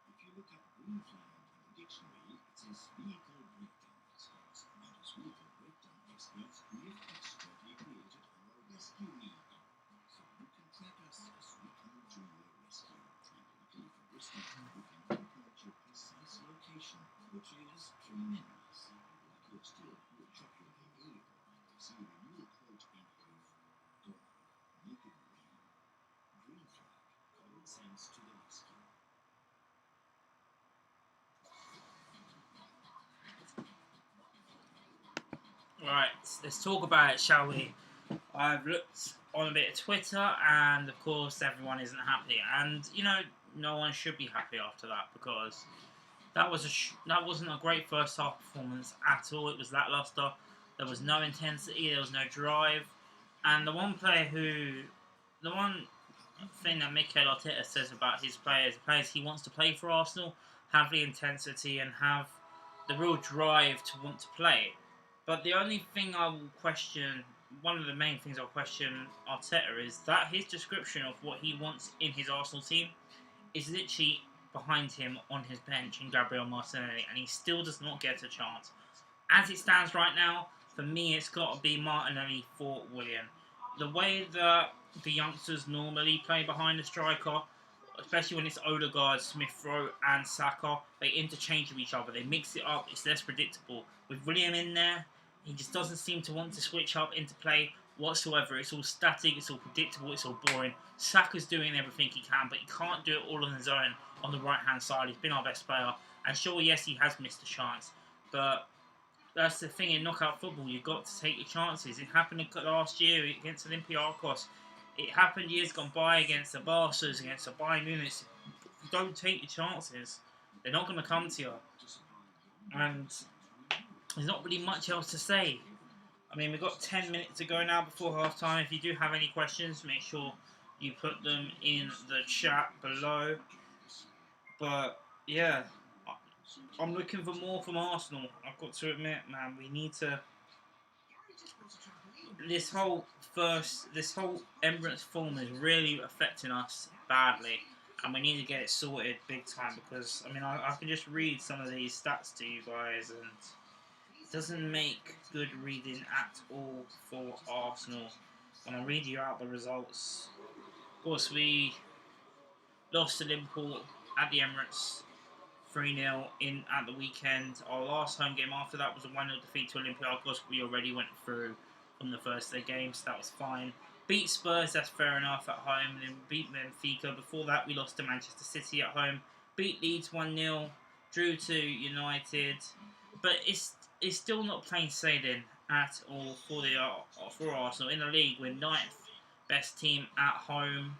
If you look up green flag in the dictionary, it says vehicle breakdown experts. Now, as vehicle breakdown experts, we have expertly created our rescue league. So you can track us as we come to your rescue. And luckily for this one, we can report your precise location, which is tremendous. Like you're still, we'll check your behavior and see a renewal quote in both. Don't worry, make it rain. Green flag, common sense to the rescue. Right, let's talk about it, shall we? I've looked on a bit of Twitter, and of course, everyone isn't happy. And you know, no one should be happy after that because that wasn't a great first half performance at all. It was lackluster. There was no intensity. There was no drive. And the one thing that Mikel Arteta says about his players, the players he wants to play for Arsenal, have the intensity and have the real drive to want to play. But the only thing I will question, one of the main things I'll question Arteta is that his description of what he wants in his Arsenal team is literally behind him on his bench in Gabriel Martinelli, and he still does not get a chance. As it stands right now, for me, it's got to be Martinelli for Willian. The way that the youngsters normally play behind the striker, especially when it's Odegaard, Smith-Rowe and Saka, they interchange with each other. They mix it up. It's less predictable. With William in there, he just doesn't seem to want to switch up into play whatsoever. It's all static. It's all predictable. It's all boring. Saka's doing everything he can, but he can't do it all on his own on the right-hand side. He's been our best player. And sure, yes, he has missed a chance. But that's the thing in knockout football. You've got to take your chances. It happened last year against Olympiacos. It happened years gone by against the Barças, against the Bayern Munich. You don't take your chances. They're not going to come to you. And there's not really much else to say. I mean, we've got 10 minutes to go now before half time. If you do have any questions, make sure you put them in the chat below. But, yeah, I'm looking for more from Arsenal. I've got to admit, man, we need to... This whole Emirates form is really affecting us badly. And we need to get it sorted big time because, I mean, I can just read some of these stats to you guys and... doesn't make good reading at all for Arsenal. When I read you out the results, of course we lost to Liverpool at the Emirates 3-0 in at the weekend. Our last home game after that was a 1-0 defeat to Olympiacos. We already went through from the first day game, so that was fine. Beat Spurs, that's fair enough, at home, and then beat Benfica. Before that we lost to Manchester City at home. Beat Leeds 1-0, drew to United, but it's still not plain sailing at all for Arsenal. In the league, we're 9th best team at home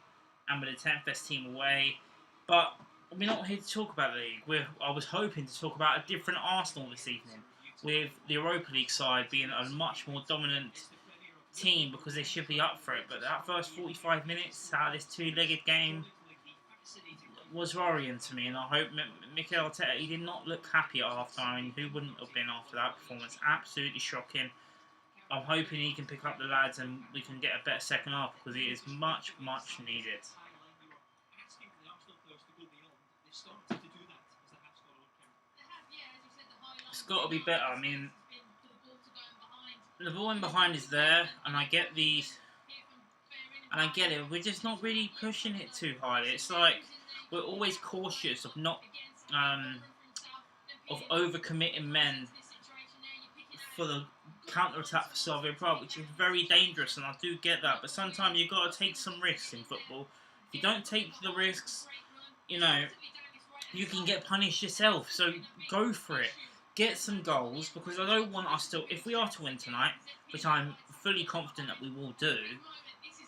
and we're the 10th best team away. But we're not here to talk about the league. I was hoping to talk about a different Arsenal this evening, with the Europa League side being a much more dominant team because they should be up for it. But that first 45 minutes out of this two-legged game was worrying to me, and I hope Mikel Arteta, he did not look happy at half-time. I mean, who wouldn't have been after that performance? Absolutely shocking. I'm hoping he can pick up the lads and we can get a better second half because it is much, much needed. It's got to be better. I mean, the ball in behind is there, and I get it. We're just not really pushing it too hard. It's like we're always cautious of not of overcommitting men for the counter-attack for Slavia Prague, which is very dangerous, and I do get that. But sometimes you've got to take some risks in football. If you don't take the risks, you know, you can get punished yourself. So go for it. Get some goals, because I don't want us to, if we are to win tonight, which I'm fully confident that we will do,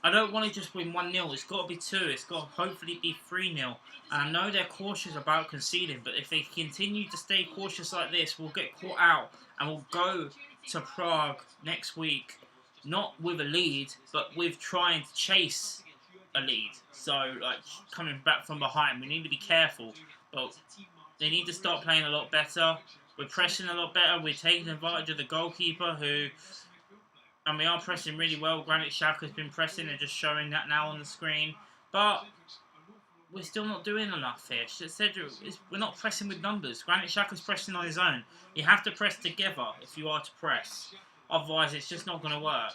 I don't want to just win 1-0. It's got to be 2. It's got to hopefully be 3-0. And I know they're cautious about conceding, but if they continue to stay cautious like this, we'll get caught out and we'll go to Prague next week, not with a lead, but with trying to chase a lead. So, like, coming back from behind, we need to be careful. But they need to start playing a lot better. We're pressing a lot better. We're taking advantage of the goalkeeper who... And we are pressing really well. Granit Xhaka's been pressing. They're just showing that now on the screen. But we're still not doing enough here. We're not pressing with numbers. Granit Xhaka's pressing on his own. You have to press together if you are to press. Otherwise, it's just not going to work.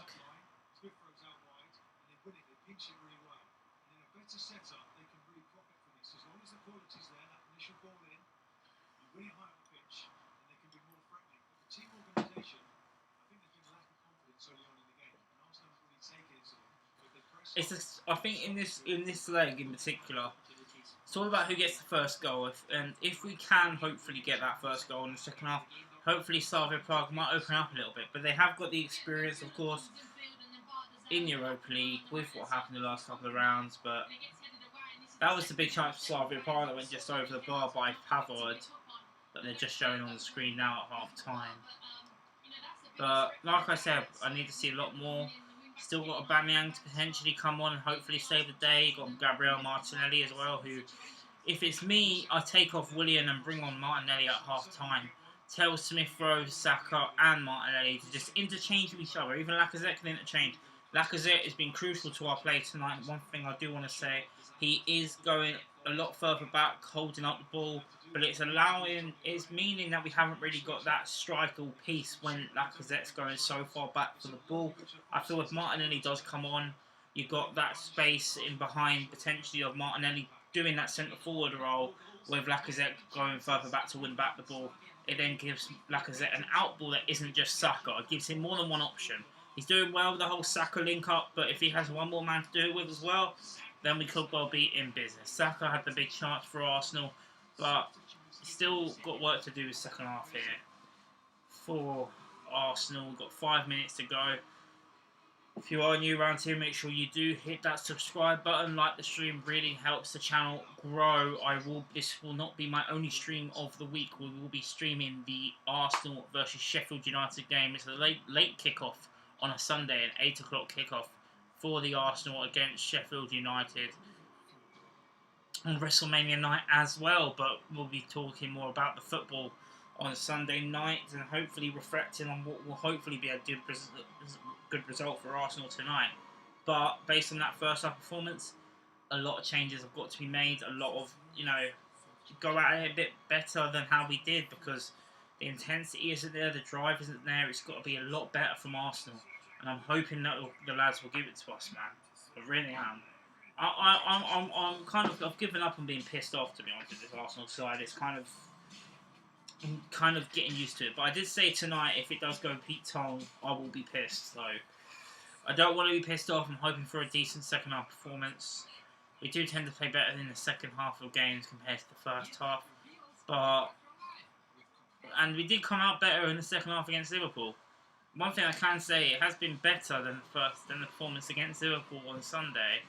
I think in this leg in particular, it's all about who gets the first goal. If we can hopefully get that first goal in the second half, hopefully Slavia Prague might open up a little bit. But they have got the experience, of course, in Europa League with what happened the last couple of rounds. But that was the big chance for Slavia Prague that went just over the bar by Pavard, that they're just showing on the screen now at half time. But like I said, I need to see a lot more. Still got Aubameyang to potentially come on and hopefully save the day. Got Gabriel Martinelli as well, who, if it's me, I take off Willian and bring on Martinelli at half time. Tell Smith Rowe, Saka and Martinelli to just interchange with each other. Even Lacazette can interchange. Lacazette has been crucial to our play tonight. One thing I do want to say, he is going a lot further back, holding up the ball. But it's meaning that we haven't really got that striker piece when Lacazette's going so far back for the ball. I feel if Martinelli does come on, you've got that space in behind potentially of Martinelli doing that centre forward role with Lacazette going further back to win back the ball. It then gives Lacazette an out ball that isn't just Saka. It gives him more than one option. He's doing well with the whole Saka link up, but if he has one more man to do it with as well, then we could well be in business. Saka had the big chance for Arsenal, but still got work to do with second half here for Arsenal. We've got 5 minutes to go. If you are new around here, make sure you do hit that subscribe button. Like the stream, really helps the channel grow. This will not be my only stream of the week. We will be streaming the Arsenal versus Sheffield United game. It's a late kickoff on a Sunday, an 8 o'clock kickoff for the Arsenal against Sheffield United on WrestleMania night as well. But we'll be talking more about the football on Sunday night and hopefully reflecting on what will hopefully be a good result for Arsenal tonight. But based on that first half performance, a lot of changes have got to be made. A lot of, go at it a bit better than how we did, because the intensity isn't there, the drive isn't there. It's got to be a lot better from Arsenal, and I'm hoping that the lads will give it to us, man. I really am. I've given up on being pissed off, to be honest, with this Arsenal side. I'm kind of getting used to it. But I did say tonight, if it does go Pete Tong, I will be pissed. So I don't want to be pissed off. I'm hoping for a decent second half performance. We do tend to play better in the second half of games compared to the first half. And we did come out better in the second half against Liverpool. One thing I can say, it has been better than the performance against Liverpool on Saturday.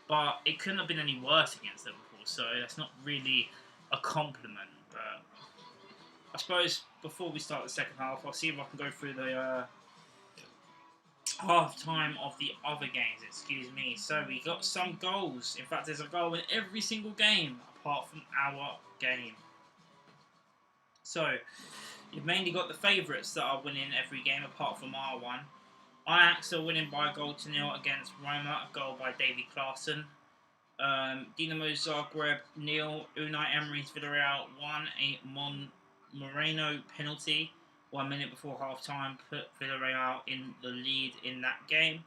But it couldn't have been any worse against Liverpool. So that's not really a compliment. But I suppose before we start the second half, I'll see if I can go through the half time of the other games. Excuse me. So we got some goals. In fact, there's a goal in every single game apart from our game. So you've mainly got the favourites that are winning every game apart from our one. Ajax are winning by 1-0 against Roma, a goal by Davy Klaassen. Dinamo Zagreb 0, Unai Emery's Villarreal 1, a Moreno penalty 1 minute before half time put Villarreal in the lead in that game.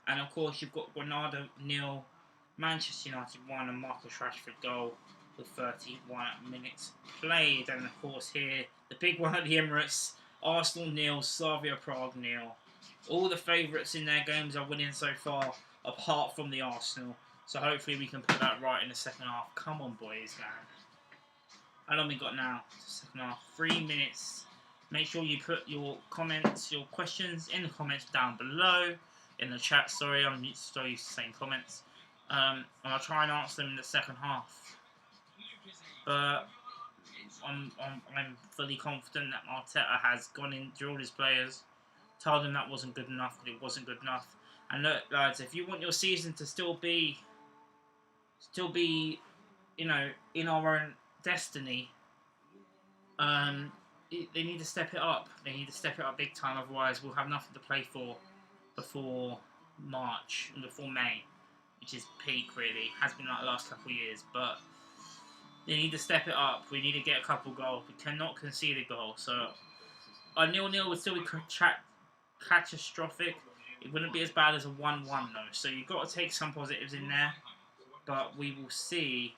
And of course you've got Granada 0, Manchester United 1, and Marcus Rashford goal with 31 minutes played. And of course here, the big one at the Emirates, Arsenal 0, Slavia Prague 0. All the favourites in their games are winning so far, apart from the Arsenal. So hopefully we can put that right in the second half. Come on, boys, man. How long we got now? Second half, 3 minutes. Make sure you put your comments, your questions in the comments down below. in the chat. Sorry, I'm so used to saying comments. And I'll try and answer them in the second half. But I'm fully confident that Arteta has gone in, drilled his players, told them that wasn't good enough, that it wasn't good enough. And look, lads, if you want your season to still be, you know, in our own destiny, they need to step it up. They need to step it up big time. Otherwise, we'll have nothing to play for before March and before May, which is peak really. Has been like the last couple of years, but they need to step it up. We need to get a couple goals. We cannot concede a goal. So a 0-0 would still be catastrophic. It wouldn't be as bad as a 1-1 though. So you've got to take some positives in there. But we will see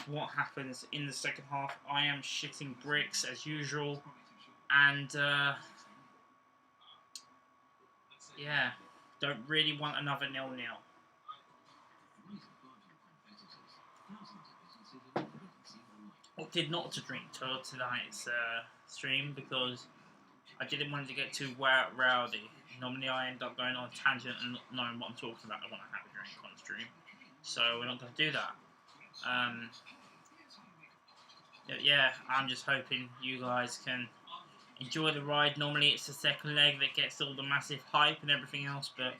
what happens in the second half. I am shitting bricks as usual. And yeah, don't really want another 0-0. Opted not to drink till tonight's stream because I didn't want it to get too rowdy. Normally I end up going on a tangent and not knowing what I'm talking about. I want to have a drink on stream, so we're not going to do that. Yeah, I'm just hoping you guys can enjoy the ride. Normally it's the second leg that gets all the massive hype and everything else, but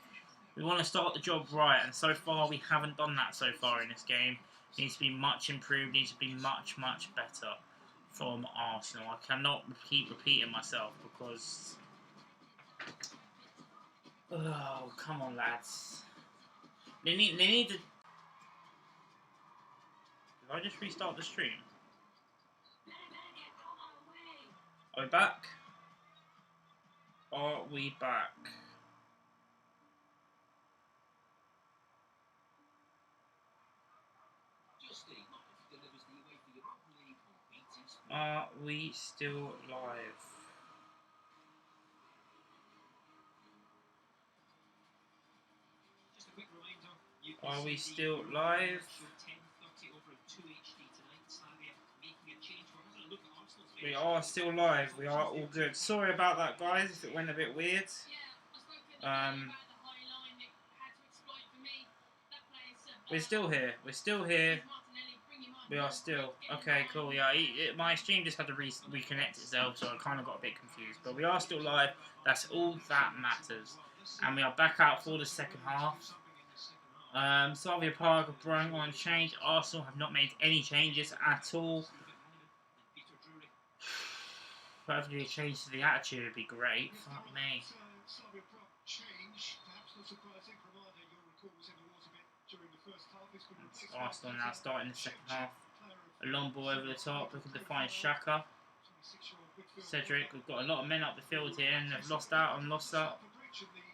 we want to start the job right, and so far we haven't done that so far in this game. It needs to be much improved, needs to be much better from Arsenal. I cannot keep repeating myself because... Oh, come on, lads. They need to... Did I just restart the stream? Are we back? Are we back? Are we still live? Are we still live? We are still live. We are all good. Sorry about that, guys, if it went a bit weird. We're still here. We're still here. We are still. Okay, cool. Yeah, my stream just had to reconnect itself, so I kind of got a bit confused. But we are still live. That's all that matters. And we are back out for the second half. Slavia Prague have brought on change. Arsenal have not made any changes at all. Hopefully a change to the attitude would be great. Fuck me. Arsenal now starting the second half. A long ball over the top, looking to find Xhaka. Cedric, we've got a lot of men up the field here and they've lost out on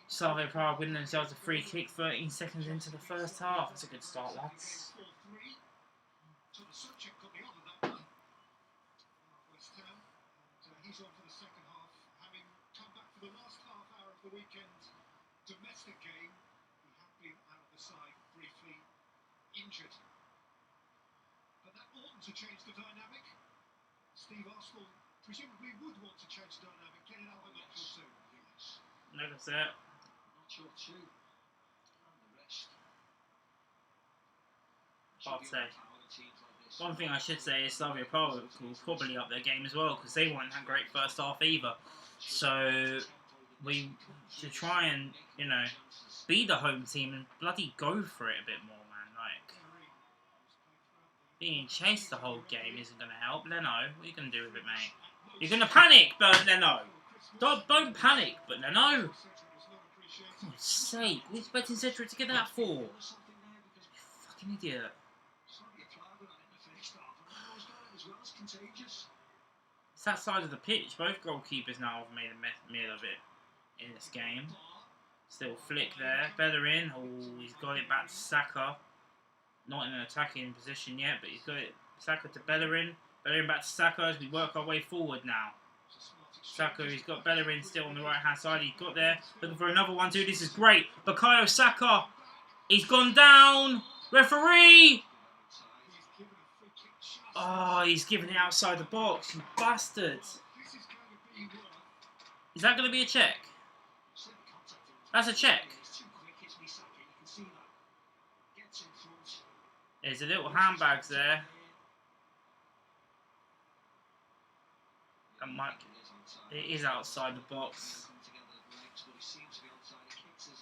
Slavia Prague winning themselves a free kick 13 seconds into the first half. That's a good start, lads. He's on for the second half, having come back for the last half hour of the weekend domestic game. He had been out of the side briefly injured. But that oughtn't to change the dynamic. Steve, Arsenal presumably would want to change the dynamic, get it out of a notch or two. Yes. No, that's it. Notch or two. And the rest. I'll say. One thing I should say is Slavia Prague will probably up their game as well because they weren't that great first half either. So we should try and, you know, be the home team and bloody go for it a bit more, man. Like, being chased the whole game isn't going to help. Leno, what are you going to do with it, mate? You're going to panic, but Leno. Don't panic, but Leno. For God's sake, what are you expecting Cedric to get that for? You fucking idiot. It's that side of the pitch. Both goalkeepers now have made a meal of it in this game. Still flick there. Bellerin. Oh, he's got it back to Saka. Not in an attacking position yet, but he's got it. Saka to Bellerin. Bellerin back to Saka as we work our way forward now. Saka, he's got Bellerin still on the right hand side. He's got there. Looking for another one too. This is great. Bukayo Saka. He's gone down. Referee. Oh, he's giving it outside the box, you bastard. Is that going to be a check? That's a check. There's a little handbags there. It is outside the box.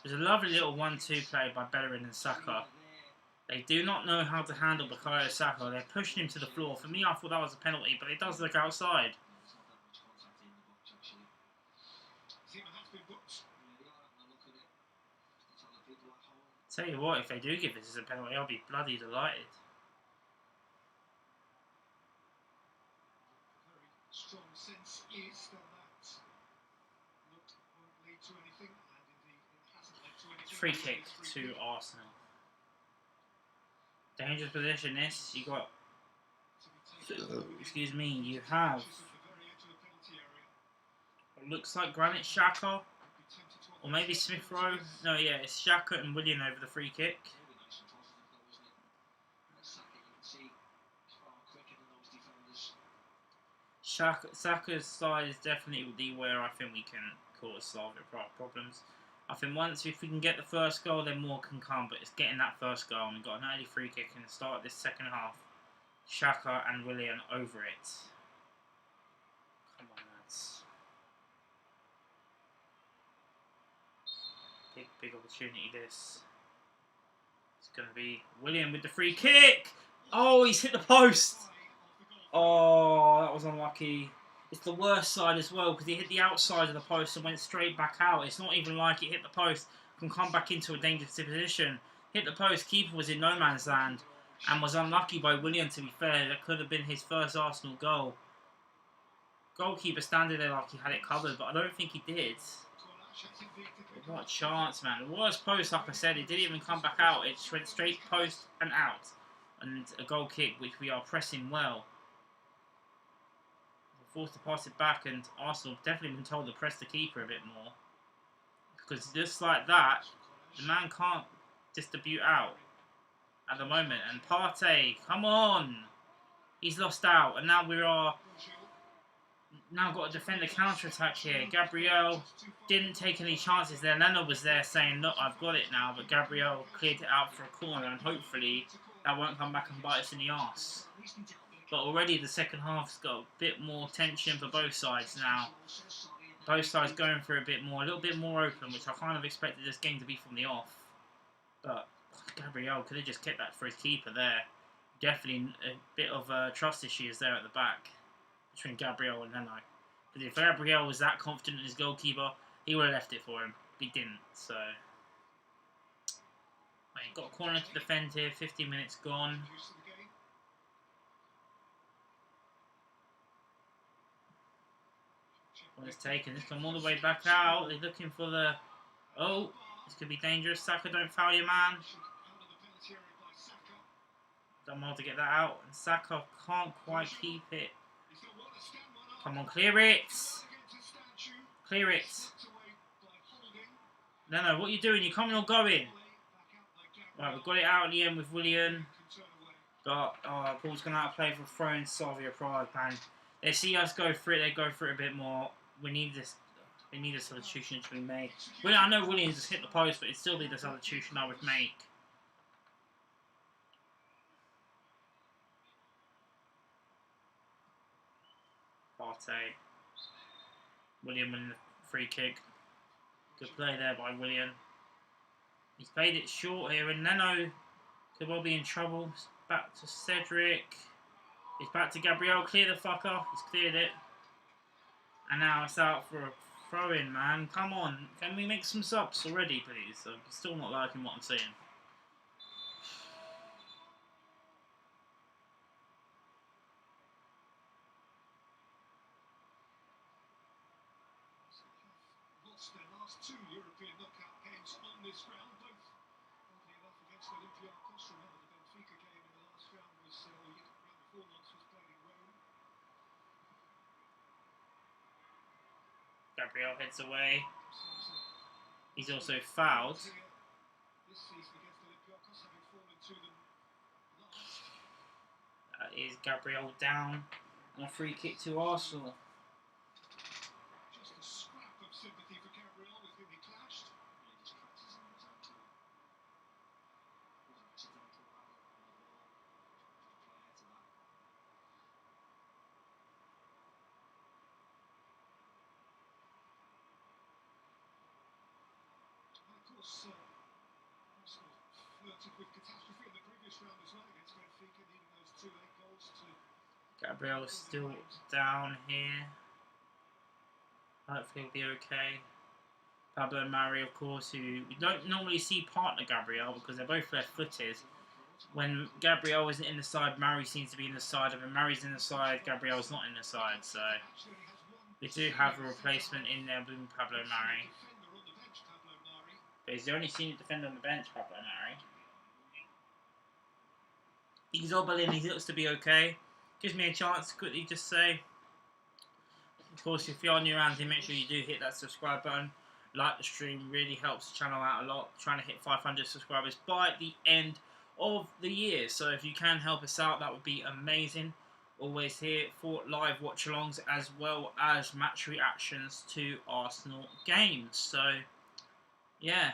There's a lovely little 1-2 play by Bellerin and Saka. They do not know how to handle Bukayo Saka. They're pushing him to the floor. For me, I thought that was a penalty, but it does look outside. Tell you what, if they do give this as a penalty, I'll be bloody delighted. Very strong sense is that look won't lead to anything, and indeed it hasn't led to anything. Free kick to Arsenal. Dangerous position this. You got, excuse me, you have what looks like Granit Xhaka, or maybe Smith Rowe. No, yeah, it's Xhaka and Willian over the free kick. Saka's side is definitely where I think we can cause Slavia problems. I think once if we can get the first goal, then more can come. But it's getting that first goal, and we've got an early free kick in the start of this second half. Xhaka and Willian over it. Come on, lads. Big opportunity this. It's going to be Willian with the free kick. Oh, he's hit the post. Oh, that was unlucky. It's the worst side as well because he hit the outside of the post and went straight back out. It's not even like it hit the post, can come back into a dangerous position. Hit the post, keeper was in no man's land and was unlucky by Willian, to be fair. That could have been his first Arsenal goal. Goalkeeper standing there like he had it covered, but I don't think he did. What a chance, man. The worst post, like I said, it didn't even come back out. It just went straight post and out. And a goal kick, which we are pressing well. Forced to pass it back, and Arsenal definitely been told to press the keeper a bit more. Because just like that, the man can't distribute out at the moment. And Partey, come on! He's lost out, and now we are now got to defend the counter-attack here. Gabriel didn't take any chances there. Leno was there saying, look, I've got it now, but Gabriel cleared it out for a corner, and hopefully that won't come back and bite us in the arse. But already the second half's got a bit more tension for both sides now. Both sides going for a little bit more open, which I kind of expected this game to be from the off. But Gabriel could have just kept that for his keeper there. Definitely a bit of trust issues there at the back between Gabriel and Leno. Because if Gabriel was that confident in his goalkeeper, he would have left it for him. He didn't, so... Right, got a corner to defend here, 15 minutes gone. It's taken. It's come all the way back out. They're looking for the... Oh, this could be dangerous. Saka, don't foul your man. Done well to get that out. And Saka can't quite keep it. Come on, clear it. Clear it. No, what are you doing? You coming or going? Right, we've got it out at the end with Willian. But, Paul's going to outplay for throwing Slavia Prague, man. They see us go for it, they go for it a bit more. We need this. We need a substitution to be made. Well, I know Williams has hit the post, but it'd still be the substitution I would make. Partey. William in the free kick. Good play there by William. He's played it short here, and Leno could well be in trouble. Back to Cedric. He's back to Gabriel. Clear the fucker. He's cleared it. And now it's out for a throw-in, man. Come on. Can we make some subs already, please? I'm still not liking what I'm seeing. Lost their last two European knockout games on this ground, both oddly enough against Olympiacos. Remember the Benfica game in the last round was, round before last was played in Rome. Gabriel heads away. He's also fouled. This season against Olympiacos, having fallen to them last. That is Gabriel down. And a free kick to Arsenal. Just a scrap of sympathy for Gabriel with whom he clashed. course, Arsenal flirted with catastrophe in the previous round as well against Benfica, needing those 2 late goals to. Gabriel's still down here. Hopefully he'll be okay. Pablo Mari, of course, who we don't normally see partner Gabriel because they're both left-footed. When Gabriel isn't in the side, Mari seems to be in the side. And when Mari's in the side, Gabriel's not in the side. So we do have a replacement in there with Pablo Mari. But he's the only senior defender on the bench, Pablo Mari. He's hobbling, he looks to be okay. Gives me a chance to quickly just say, of course, if you are new around here, make sure you do hit that subscribe button. Like the stream, really helps the channel out a lot. Trying to hit 500 subscribers by the end of the year. So if you can help us out, that would be amazing. Always here for live watch-alongs as well as match reactions to Arsenal games. So yeah,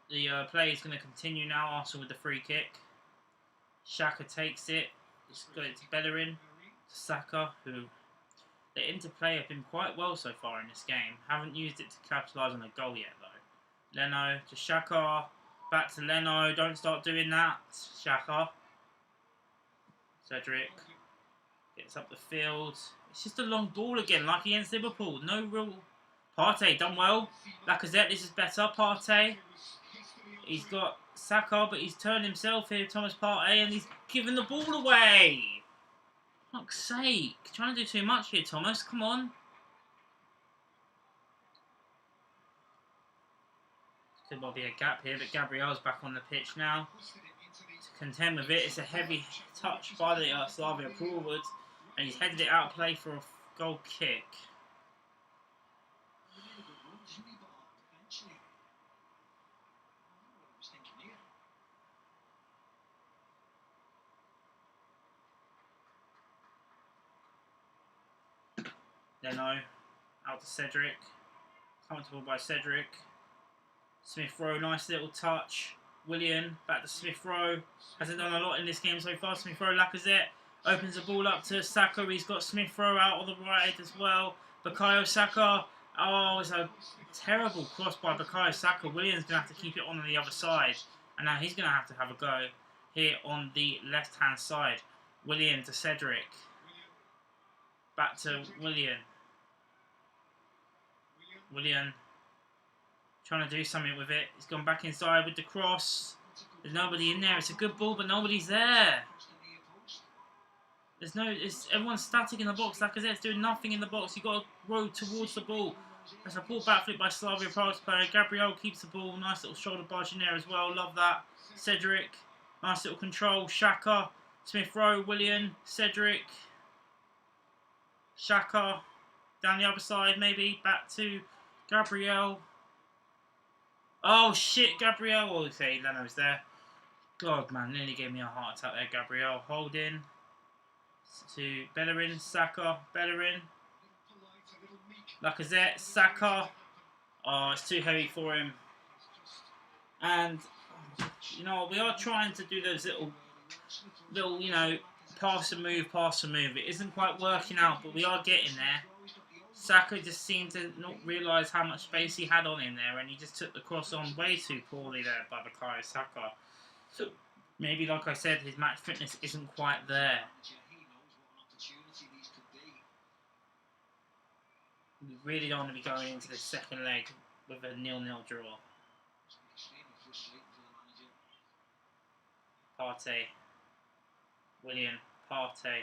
the play is going to continue now. Arsenal with the free kick. Xhaka takes it. It's got it to Bellerin, to Saka, who the interplay have been quite well so far in this game. Haven't used it to capitalise on a goal yet though. Leno to Xhaka. Back to Leno. Don't start doing that. Xhaka. Cedric gets up the field. It's just a long ball again, like against Liverpool. No real. Partey done well. Lacazette, this is better. Partey. He's got Saka, but he's turned himself here, Thomas Partey, and he's given the ball away. Fuck's sake. Trying to do too much here, Thomas. Come on. Could well be a gap here, but Gabriel's back on the pitch now. To contend with it, it's a heavy touch by the Slavia forwards, and he's headed it out of play for a goal kick. Leno, out to Cedric. Comfortable by Cedric. Smith Rowe, nice little touch. Willian, back to Smith Rowe. Hasn't done a lot in this game so far. Smith Rowe, Lacazette. Opens the ball up to Saka. He's got Smith Rowe out on the right as well. Bukayo Saka. Oh, it's a terrible cross by Bukayo Saka. Willian's going to have to keep it on the other side. And now he's going to have a go here on the left-hand side. Willian to Cedric. Back to Willian. Willian trying to do something with it. He's gone back inside with the cross. There's nobody in there. It's a good ball, but nobody's there. Everyone's static in the box. Lacazette's doing nothing in the box. You've got to row towards the ball. That's a ball back flip by Slavia Prague's player. Gabriel keeps the ball. Nice little shoulder barge in there as well. Love that. Cedric. Nice little control. Xhaka. Smith Rowe. Willian. Cedric. Xhaka. Down the other side maybe. Back to Gabriel. Oh shit, Gabriel. Oh, okay, Leno's there. God, man, nearly gave me a heart attack there, Gabriel. Holding to Bellerin, Saka, Bellerin. Lacazette, Saka. Oh, it's too heavy for him. And, you know, we are trying to do those little, you know, pass and move. It isn't quite working out, but we are getting there. Saka just seemed to not realise how much space he had on him there, and he just took the cross on way too poorly there by Bukayo Saka. So maybe, like I said, his match fitness isn't quite there. We really don't want to be going into the second leg with a 0-0 draw. Partey. Willian. Partey.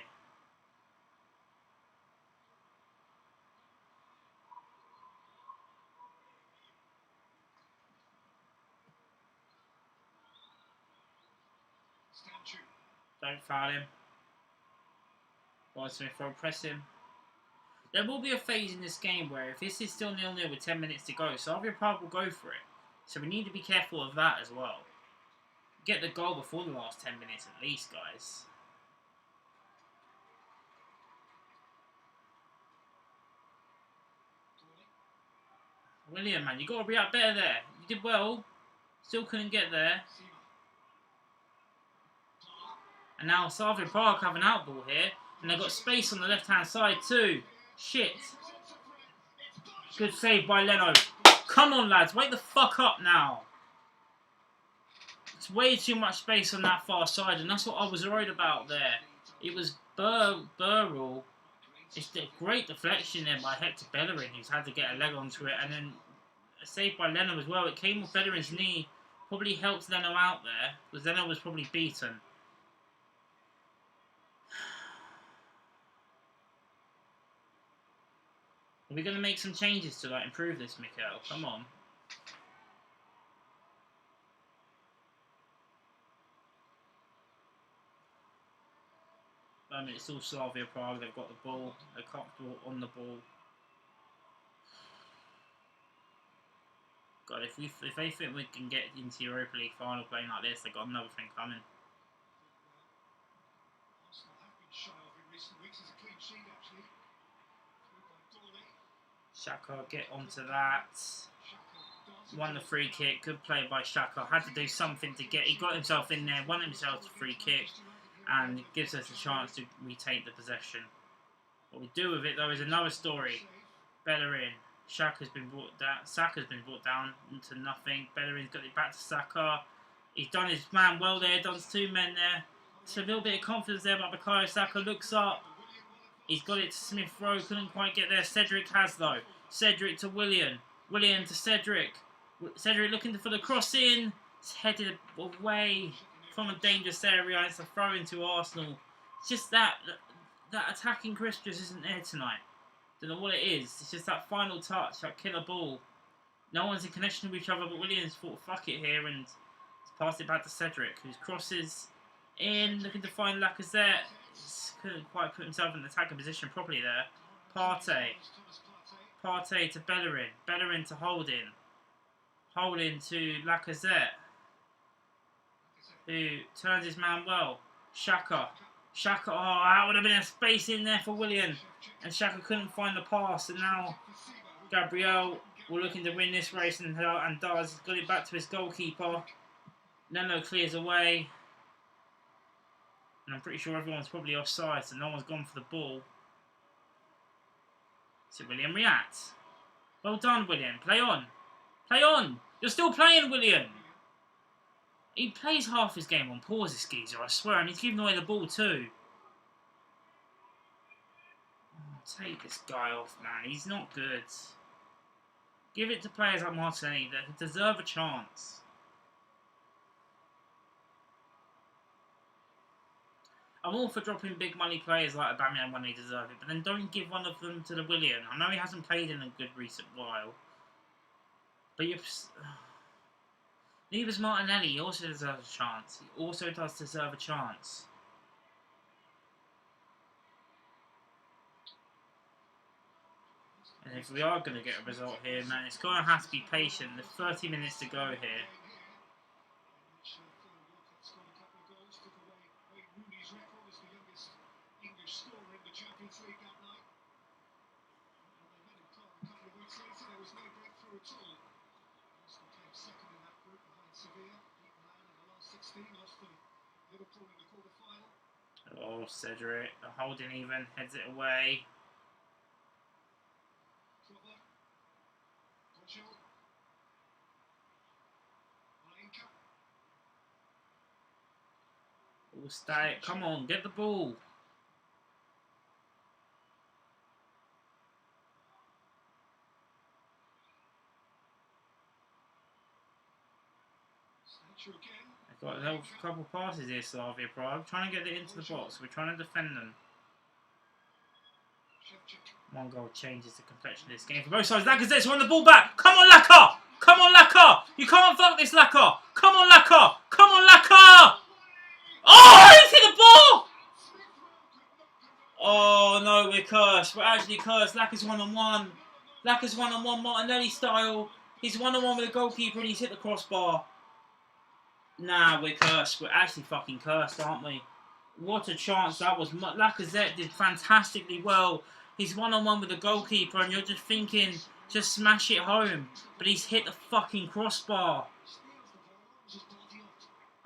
Don't foul him. Smith Rowe, press him. There will be a phase in this game where if this is still 0-0 with 10 minutes to go, Slavia Prague will go for it. So we need to be careful of that as well. Get the goal before the last 10 minutes at least, guys. William, man, you got to react better there. You did well. Still couldn't get there. And now Slavia Prague have an outball here. And they've got space on the left-hand side too. Shit. Good save by Leno. Come on, lads. Wake the fuck up now. It's way too much space on that far side, and that's what I was worried about there. It was Burrell. It's a great deflection there by Hector Bellerin, who's had to get a leg onto it, and then a save by Leno as well. It came off Bellerin's knee, probably helped Leno out there, because Leno was probably beaten. Are we going to make some changes to like improve this, Mikel? Come on. It's all Slavia Prague. They've got the ball. They're comfortable on the ball. God, if they think we can get into Europa League final playing like this, they've got another thing coming. Arsenal have been shy of in recent weeks. It's a clean sheet, actually. Xhaka, get onto that. Won the free kick. Good play by Xhaka. Had to do something to get. He got himself in there, won himself a free kick, and it gives us a chance to retake the possession. What we do with it, though, is another story. Bellerin. Saka's been brought down into nothing. Bellerin's got it back to Saka. He's done his man well there. Done two men there. It's a little bit of confidence there, but Bukayo Saka looks up. He's got it to Smith Rowe. Couldn't quite get there. Cedric has, though. Cedric to Willian. Willian to Cedric. Cedric looking for the cross in. It's headed away from a dangerous area. It's a throw into Arsenal. It's just that attacking crisp just isn't there tonight. Don't know what it is. It's just that final touch, that killer ball. No one's in connection with each other, but Williams thought, fuck it here, and passed it back to Cedric, who crosses in, looking to find Lacazette. Couldn't quite put himself in the attacking position properly there. Partey to Bellerin. Bellerin to Holding. Holding to Lacazette, who turns his man well. Xhaka, oh, that would have been a space in there for Willian. And Xhaka couldn't find the pass. And now Gabriel will looking to win this race and does. He's got it back to his goalkeeper. Leno clears away. And I'm pretty sure everyone's probably offside, so no one's gone for the ball. So Willian reacts. Well done, Willian. Play on. Play on. You're still playing, Willian. He plays half his game on pause, this geezer, I swear, and he's giving away the ball too. Oh, take this guy off, man. He's not good. Give it to players like Martinelli that deserve a chance. I'm all for dropping big money players like Aubameyang when they deserve it, but then don't give one of them to the Willian. I know he hasn't played in a good recent while, but you're... Neither's Martinelli. He also deserves a chance. He also does deserve a chance. And if we are going to get a result here, man, it's going to have to be patient. There's 30 minutes to go here. Oh, Cedric, Holding even, heads it away. Oh, stay, come on, get the ball. They've got a couple of passes here, Slavia Prague. Trying to get it into the box. We're trying to defend them. One goal changes the complexion of this game for both sides. Lacazette's won the ball back. Come on, Laka! Come on, Laka! You can't fuck this, Laka! Come on, Laka! Come on, Laka! Oh, he's hit the ball! Oh, no, we're cursed. We're actually cursed. Laka's one-on-one. Laka's one-on-one, Martinelli style. He's one-on-one with the goalkeeper and he's hit the crossbar. Nah, we're cursed. We're actually fucking cursed, aren't we? What a chance that was. Lacazette did fantastically well. He's one-on-one with the goalkeeper and you're just thinking, just smash it home. But he's hit the fucking crossbar.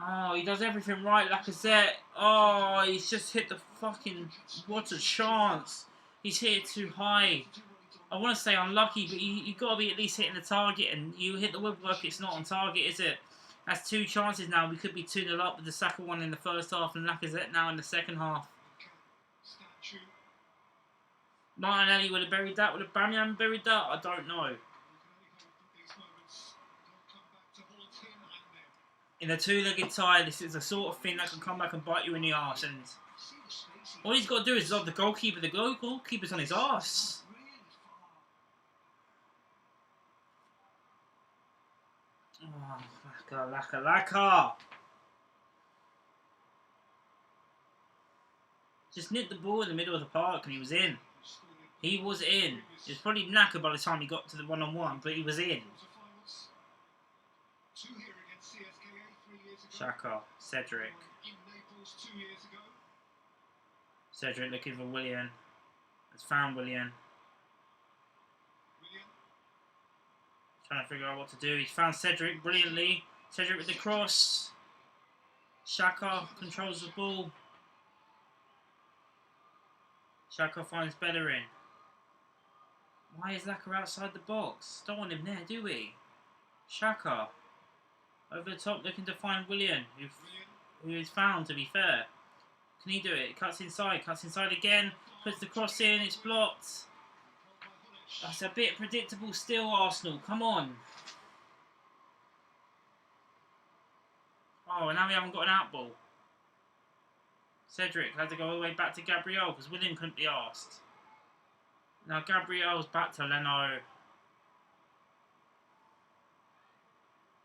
Oh, he does everything right, Lacazette. Oh, he's just hit the fucking... What a chance. He's hit it too high. I want to say unlucky, but you've got to be at least hitting the target. And you hit the woodwork, it's not on target, is it? That's 2 chances now. We could be 2-0 up with the Saka one in the first half and Lacazette now in the second half. Statue. Martinelli would have buried that. Would have Bamian buried that? I don't know. You can only hope that these moments don't come back to haunt him and them. In a 2-legged tie, this is the sort of thing that can come back and bite you in the arse. And See the space he all he's got to do is lob the goalkeeper. The goalkeeper's on his arse. really far. Oh, Laka. Just nipped the ball in the middle of the park and he was in. He was in. He was probably knackered by the time he got to the one-on-one, but he was in. Quarterfinals. 2 here against CSKA 3 years ago. Shaka, Cedric. In Naples 2 years ago. Cedric looking for Willian. Has found Willian. William. Trying to figure out what to do. He's found Cedric brilliantly. Cedric with the cross. Shaka controls the ball. Shaka finds Bellerin. Why is Laka outside the box? Don't want him there, do we? Shaka. Over the top looking to find Willian, who is found, to be fair. Can he do it? Cuts inside again. Puts the cross in, it's blocked. That's a bit predictable still, Arsenal. Come on. Oh, and now we haven't got an out ball. Cedric had to go all the way back to Gabriel because William couldn't be asked. Now Gabriel's back to Leno.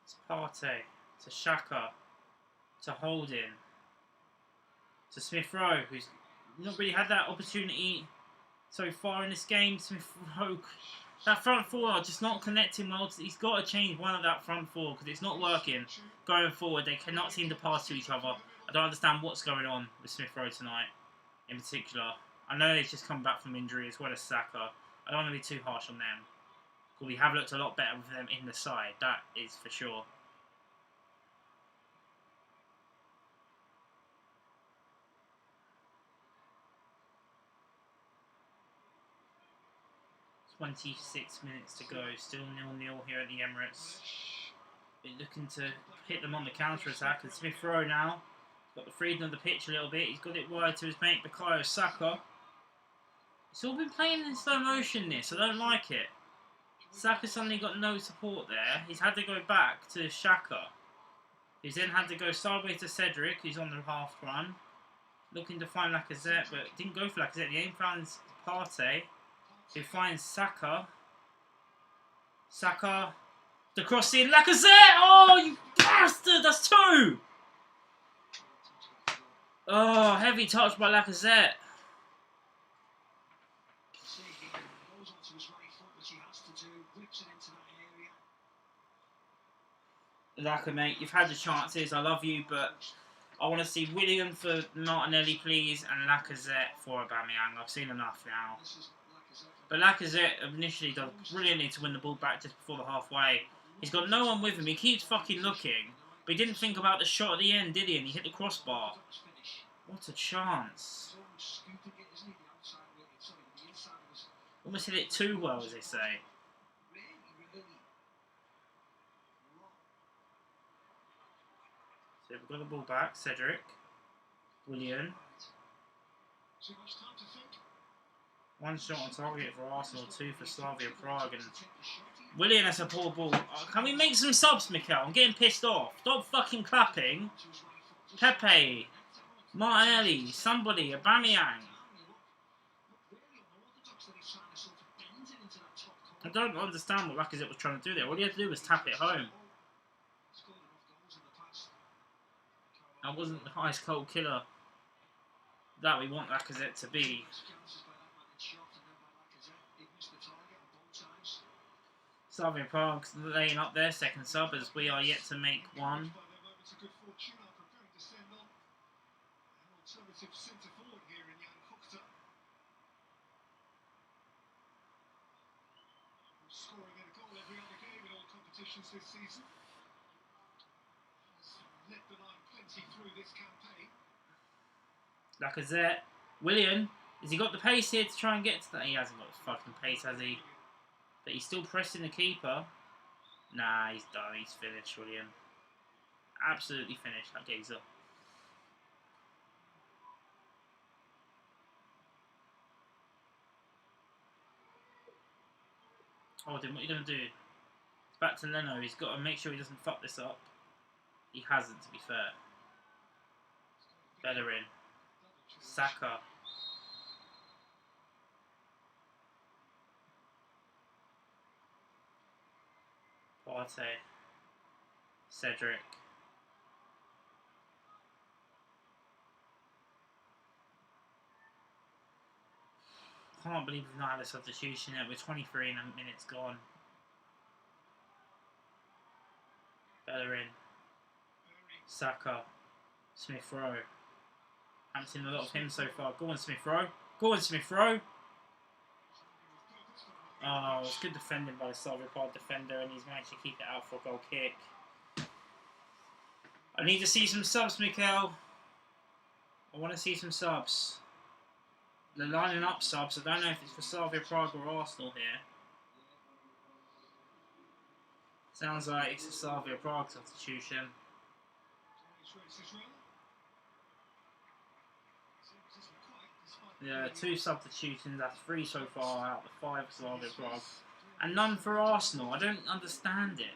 To Partey. To Xhaka. To Holding. To Smith Rowe, who's not really had that opportunity so far in this game. Smith Rowe. That front four are just not connecting well. He's got to change one of that front four because it's not working. Going forward, they cannot seem to pass to each other. I don't understand what's going on with Smith Rowe tonight, in particular. I know he's just come back from injury as well as Saka. I don't want to be too harsh on them. But we have looked a lot better with them in the side, that is for sure. "26 minutes to go, still 0-0 here at the Emirates. Been looking to hit them on the counter-attack, and Smith Rowe now got the freedom of the pitch a little bit. He's got it wide to his mate Bukayo Saka. It's all been playing in slow motion this, I don't like it. Saka suddenly got no support there. He's had to go back to Xhaka. He's then had to go sideways to Cedric, who's on the half run. Looking to find Lacazette, but didn't go for Lacazette. The aim found Partey, who finds Saka. Saka, the cross in, Lacazette! Oh, you bastard! That's 2! Oh, heavy touch by Lacazette. Laka, mate, you've had your chances. I love you, but I want to see William for Martinelli, please, and Lacazette for Aubameyang. I've seen enough now. But Lacazette initially does brilliantly to win the ball back just before the halfway. He's got no one with him. He keeps fucking looking, but he didn't think about the shot at the end, did he? And he hit the crossbar. What a chance. Almost hit it too well, as they say. So we've got the ball back. Cedric. Willian. 1 shot on target for Arsenal, 2 for Slavia Prague. And Willian has a poor ball. Oh, can we make some subs, Mikel? I'm getting pissed off. Stop fucking clapping. Pepe. Martinelli. Somebody. Aubameyang. I don't understand what Lacazette was trying to do there. All he had to do was tap it home. That wasn't the highest cold killer that we want Lacazette to be. Slavia Prague laying up their second sub as we are yet to make one. Scoring a goal every other game in all competitions this season. Led the line plenty through this campaign. Lacazette. Willian. Has he got the pace here to try and get to that? He hasn't got the fucking pace, has he? But he's still pressing the keeper. Nah, he's done. He's finished, Willian. Absolutely finished, that geezer. Oh, then what are you going to do? It's back to Leno. He's got to make sure he doesn't fuck this up. He hasn't, to be fair. Bellerin. Saka. Partey. Cedric. Can't believe we've not had a substitution yet. We're 23 and a minute's gone. Bellerin. Saka. Smith Rowe. Haven't seen a lot of him so far. Go on, Smith Rowe. Go on, Smith Rowe. Oh, it's good defending by the Slavia Prague defender, and he's managed to keep it out for a goal kick. I need to see some subs, Mikel. I want to see some subs. They're lining up subs. I don't know if it's for Slavia Prague or Arsenal here. Sounds like it's a Slavia Prague substitution. Yeah, 2 substitutions. That's 3 so far out of the 5 for Slavia Prague. And none for Arsenal. I don't understand it.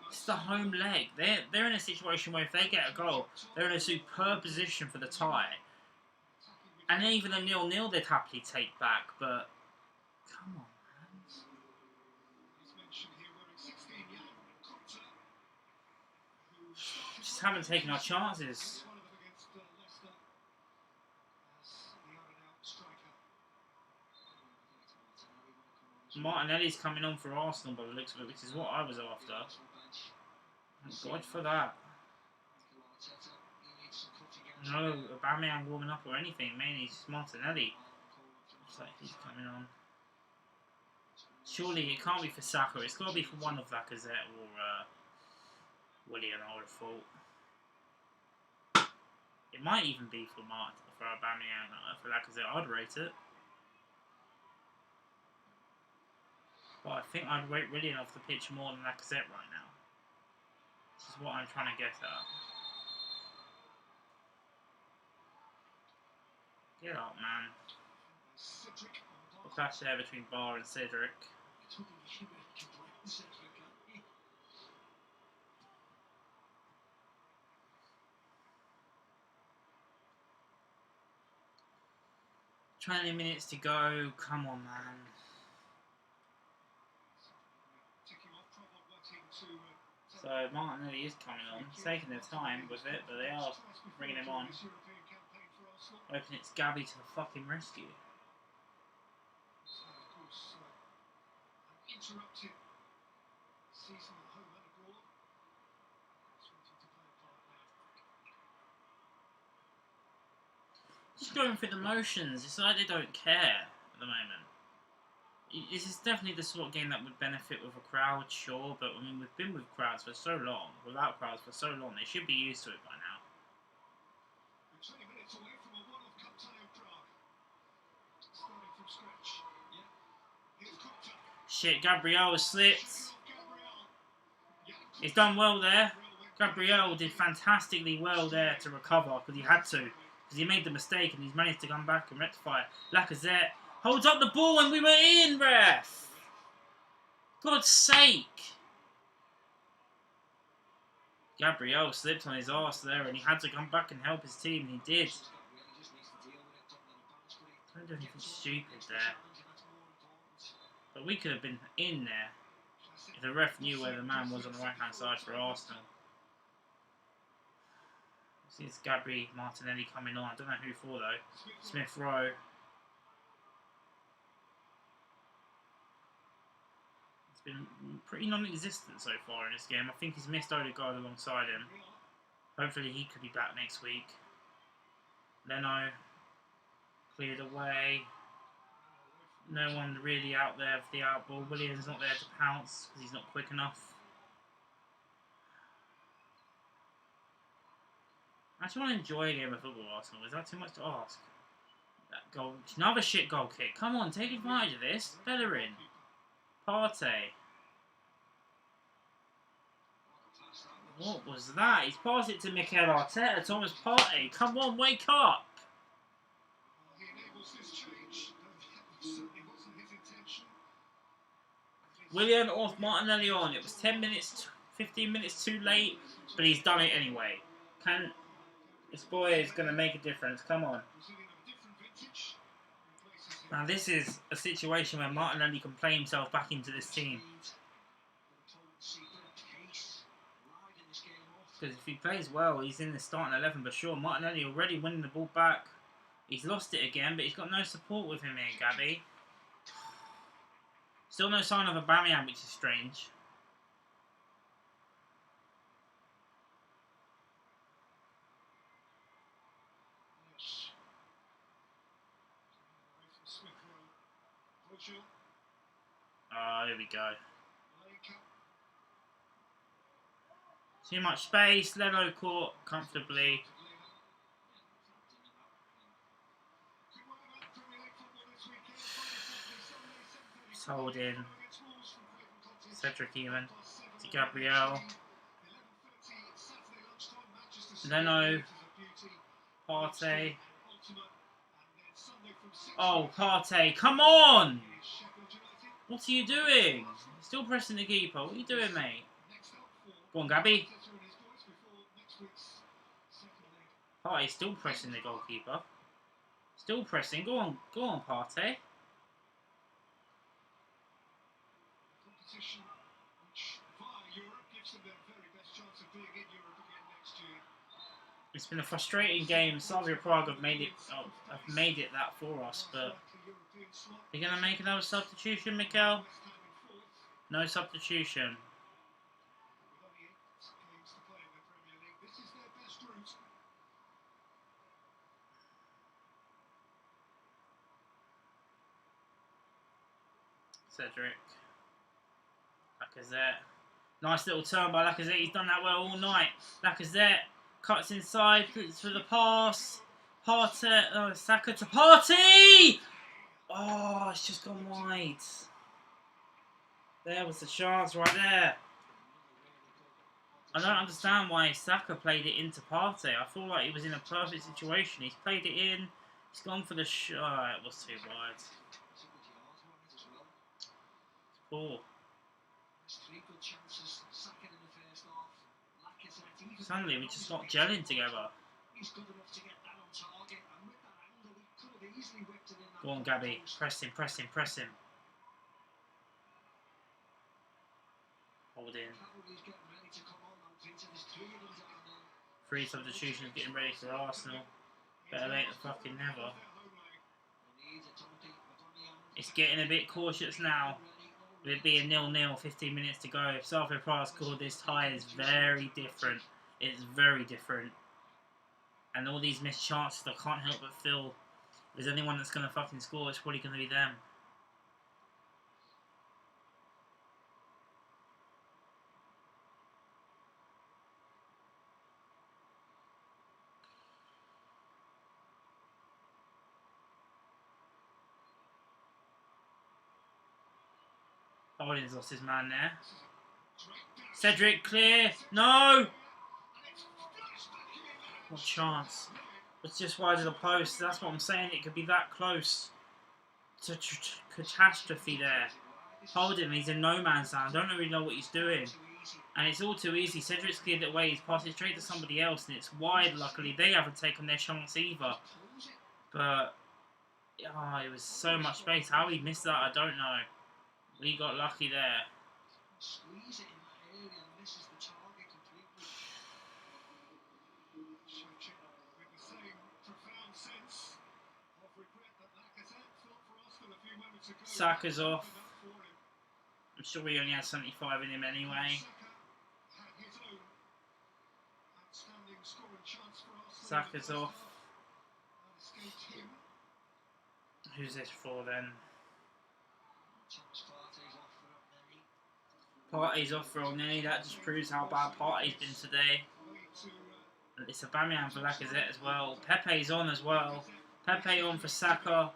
It's the home leg. They're in a situation where if they get a goal, they're in a superb position for the tie. And even a 0-0 they'd happily take back, but come on, man. Just haven't taken our chances. Martinelli's coming on for Arsenal by the looks of it, which is what I was after. Thank God for that. No Aubameyang warming up or anything, mainly it's Martinelli. Looks like he's coming on. Surely it can't be for Saka, it's got to be for one of Lacazette or Willian, I would have thought. It might even be for Aubameyang, for Lacazette, I'd rate it. But I think I'd rate Willian off the pitch more than Lacazette right now. This is what I'm trying to get at. Get up, man. A clash there between Barr and Cedric. "20 minutes to go. Come on, man." So Martinelli is coming on. It's taking their time with it, but they are bringing him on. Hoping it's Gabby to the fucking rescue. Just going through the motions. It's like they don't care at the moment. This is definitely the sort of game that would benefit with a crowd, sure, but I mean, we've been with crowds for so long, without crowds for so long, they should be used to it by now. 20 minutes away from a one-off cup tie of Prague. Starting from scratch. Here's Costa. Shit, Gabriel has slipped. He's done well there. Gabriel did fantastically well there to recover, because he had to. Because he made the mistake and he's managed to come back and rectify it. Lacazette holds up the ball and we were in, ref! God's sake! Gabriel slipped on his arse there and he had to come back and help his team, and he did. Don't do anything stupid there. But we could have been in there if the ref knew where the man was on the right hand side for Arsenal. See, it's Gabby Martinelli coming on. I don't know who for though. Smith Rowe. It's been pretty non-existent so far in this game. I think he's missed Odegaard alongside him. Hopefully he could be back next week. Leno cleared away. No one really out there for the outball. Williams not there to pounce because he's not quick enough. I actually want to enjoy a game of football, Arsenal. Is that too much to ask? That goal, another shit goal kick. Come on, take advantage of this. Bellerin. Partey. What was that? He's passed it to Mikel Arteta. Thomas Partey. Come on, wake up. He enables this change. That certainly wasn't his intention. Willian off Martinelli on. It was 10 minutes, 15 minutes too late, but he's done it anyway. This boy is going to make a difference. Come on. Now this is a situation where Martinelli can play himself back into this team. Because if he plays well, he's in the starting 11. But sure, Martinelli already winning the ball back. He's lost it again, but he's got no support with him here, Gabby. Still no sign of Aubameyang, which is strange. Oh, here we go. Too much space. Leno caught comfortably. Sold in. Cedric even. To Gabriel. Leno. Partey. Oh, Partey. Come on! What are you doing? Still pressing the keeper. What are you doing, mate? Go on, Gabby. Partey's still pressing the goalkeeper. Still pressing. Go on, Partey. It's been a frustrating game. Slavia Prague have made it that for us, but they're gonna make another substitution, Mikel? No substitution. Cedric. Lacazette. Nice little turn by Lacazette. He's done that well all night. Lacazette cuts inside, puts for the pass. Partey. Saka to Partey! Oh, it's just gone wide. There was the chance right there. I don't understand why Saka played it into Partey. I feel like he was in a perfect situation. He's played it in. He's gone for the shot. It was too wide. Poor. Suddenly we just got gelling together. Go on, Gabby. Press him, press him, press him. Hold in. 3 substitutions getting ready for Arsenal. Better late than fucking never. It's getting a bit cautious now. With it being 0-0, 15 minutes to go. If Slavia Prague scored this tie, is very different. It's very different. And all these missed chances, I can't help but feel if there's anyone that's going to fucking score, it's probably going to be them. Holding's lost his man there. Cedric, clear. No! What chance? It's just wide of the post. That's what I'm saying. It could be that close to catastrophe there. Holding, he's in no man's land. I don't really know what he's doing. And it's all too easy. Cedric's cleared it away. He's passed it straight to somebody else. And it's wide, luckily. They haven't taken their chance either. But, oh, it was so much space. How he missed that, I don't know. We got lucky there. Saka's off. I'm sure he only had 75 in him anyway. Saka's off. Who's this for then? Partey's off for O'Neill. That just proves how bad Partey's been today. And it's Aubameyang for Lacazette as well. Pepe's on as well. Pepe on for Saka.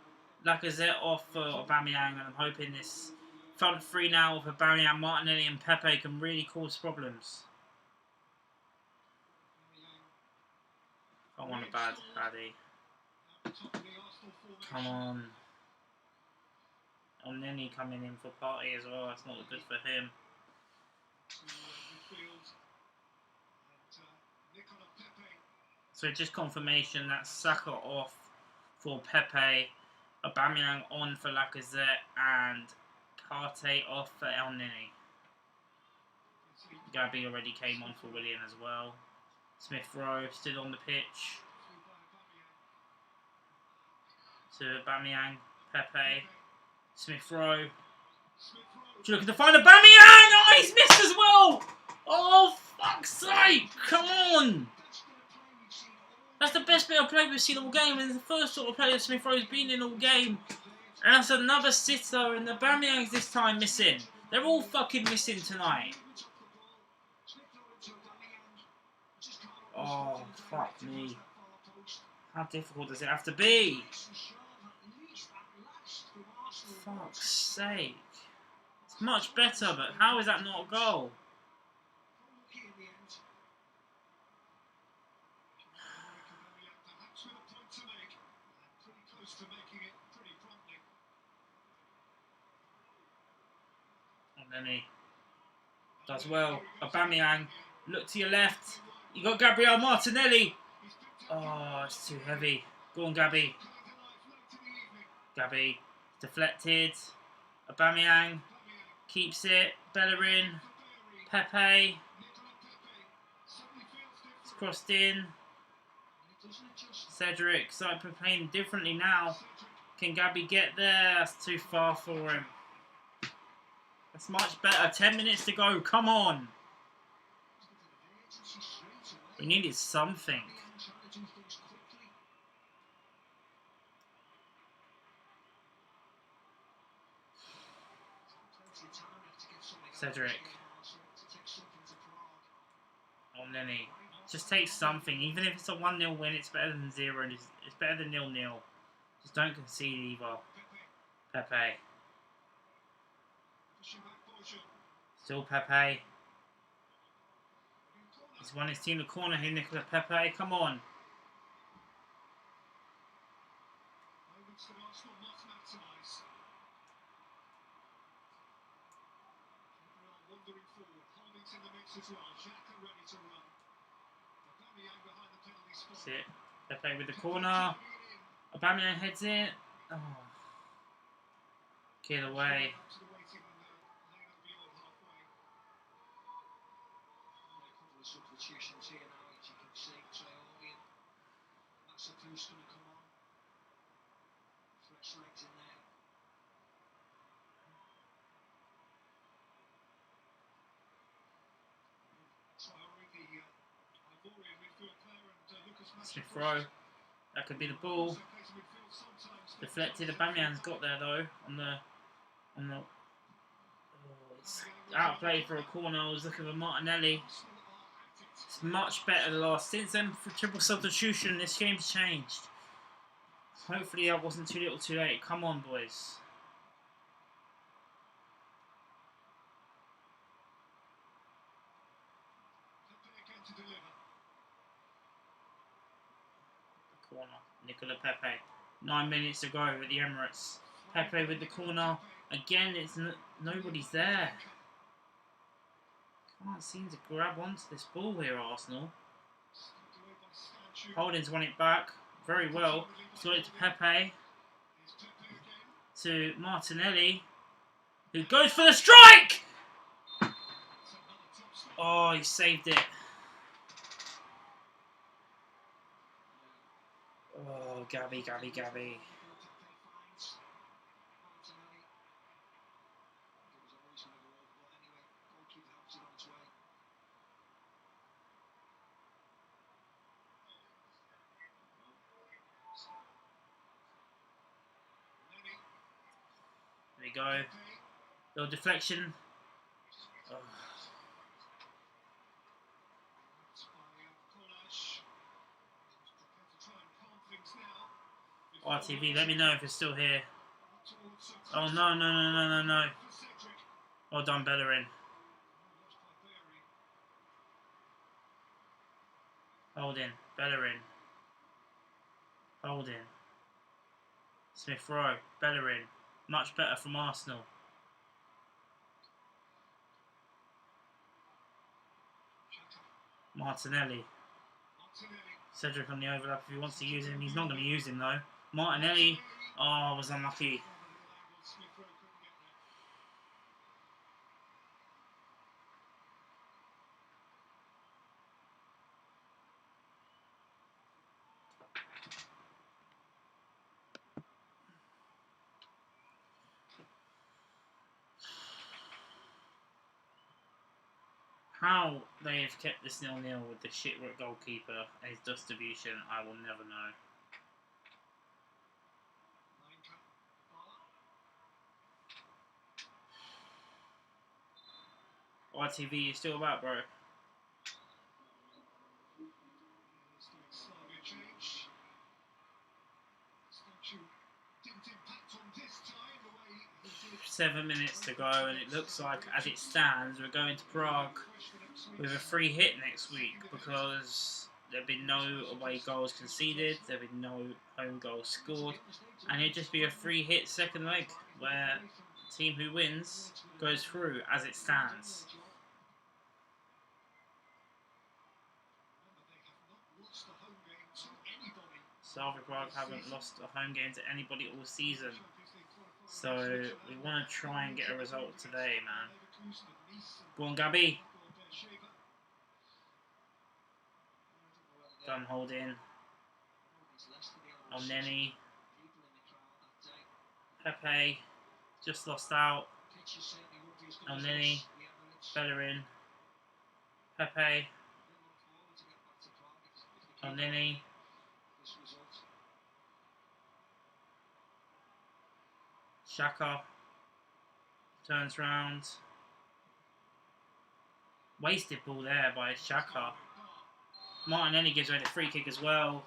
Lacazette off for Aubameyang. And I'm hoping this front three now with Aubameyang, Martinelli and Pepe can really cause problems. Come on, a bad Paddy. Come on. And then he coming in for Party as well. That's not good for him. So just confirmation that Saka off for Pepe, Aubameyang on for Lacazette, and Partey off for El Nini. Gabby already came on for Willian as well. Smith Rowe still on the pitch. To Aubameyang, Pepe, Smith Rowe. Looking to find Aubameyang! Oh, he's missed as well! Oh, fuck's sake! Come on! That's the best bit of play we've seen all game, and it's the first sort of play that Smith Rowe's been in all game. And that's another sitter, and the Aubameyang's this time missing. They're all fucking missing tonight. Oh, fuck me. How difficult does it have to be? Fuck's sake. It's much better, but how is that not a goal? And then he does well. Aubameyang, look to your left. You got Gabriel Martinelli. Oh, it's too heavy. Go on, Gabby. Gabby, deflected. Aubameyang keeps it. Bellerin. Pepe. It's crossed in. Cedric started playing differently now. Can Gabby get there? That's too far for him. That's much better. 10 minutes to go. Come on. We needed something. Cedric. Oh, Nenny. Just take something. Even if it's a 1-0 win, it's better than 0. It's better than 0-0. Just don't concede either. Pepe. Still Pepe. He's won his team the corner here, Nicola Pepe. Come on. That's it. Pepe with the corner. Aubameyang heads in. Oh. Get away. Substitutions here now, as you can see, Traoré, that's a who's going to come on. Fresh legs in there. Traoré, the Ivorian midfield player, and Lucas Smith Rowe. That could be the ball. Deflected. Aubameyang's got there though. On the. Oh, it's out of play for a corner. I was looking for Martinelli. It's much better than last. Since then, for triple substitution, this game's changed. Hopefully that wasn't too little too late. Come on, boys. The corner. Nicola Pepe. 9 minutes to go at the Emirates. Pepe with the corner. Again, it's nobody's there. Can't seem to grab onto this ball here, Arsenal. Holding's won it back very well. He's got it to Pepe. To Martinelli, who goes for the strike! Oh, he saved it. Oh, Gabby. There we go. Little deflection. Oh. RTV, let me know if it's still here. Oh, no. Well done, Bellerin. Hold in. Bellerin. Holding. Smith Rowe. Bellerin. Much better from Arsenal. Martinelli. Cedric on the overlap if he wants to use him. He's not going to use him though. Martinelli. Oh, was unlucky. How they have kept this 0-0 with the shit goalkeeper and his distribution, I will never know. RTV, you still about, bro? Slavia change. Didn't impact on this time the way he did. 7 minutes to go, and it looks like, as it stands, we're going to Prague with a free hit next week because there have been no away goals conceded, there have been no home goals scored, and it'll just be a free hit second leg where the team who wins goes through as it stands. Slavia Prague haven't lost a home game to anybody all season, so we want to try and get a result today, man. Go on, Gabby. Done holding. On Nenny. Pepe. Just lost out. On Nenny. Bellerin. Pepe. On Nenny. Xhaka. Turns round. Wasted ball there by Xhaka. Martinelli gives away the free kick as well.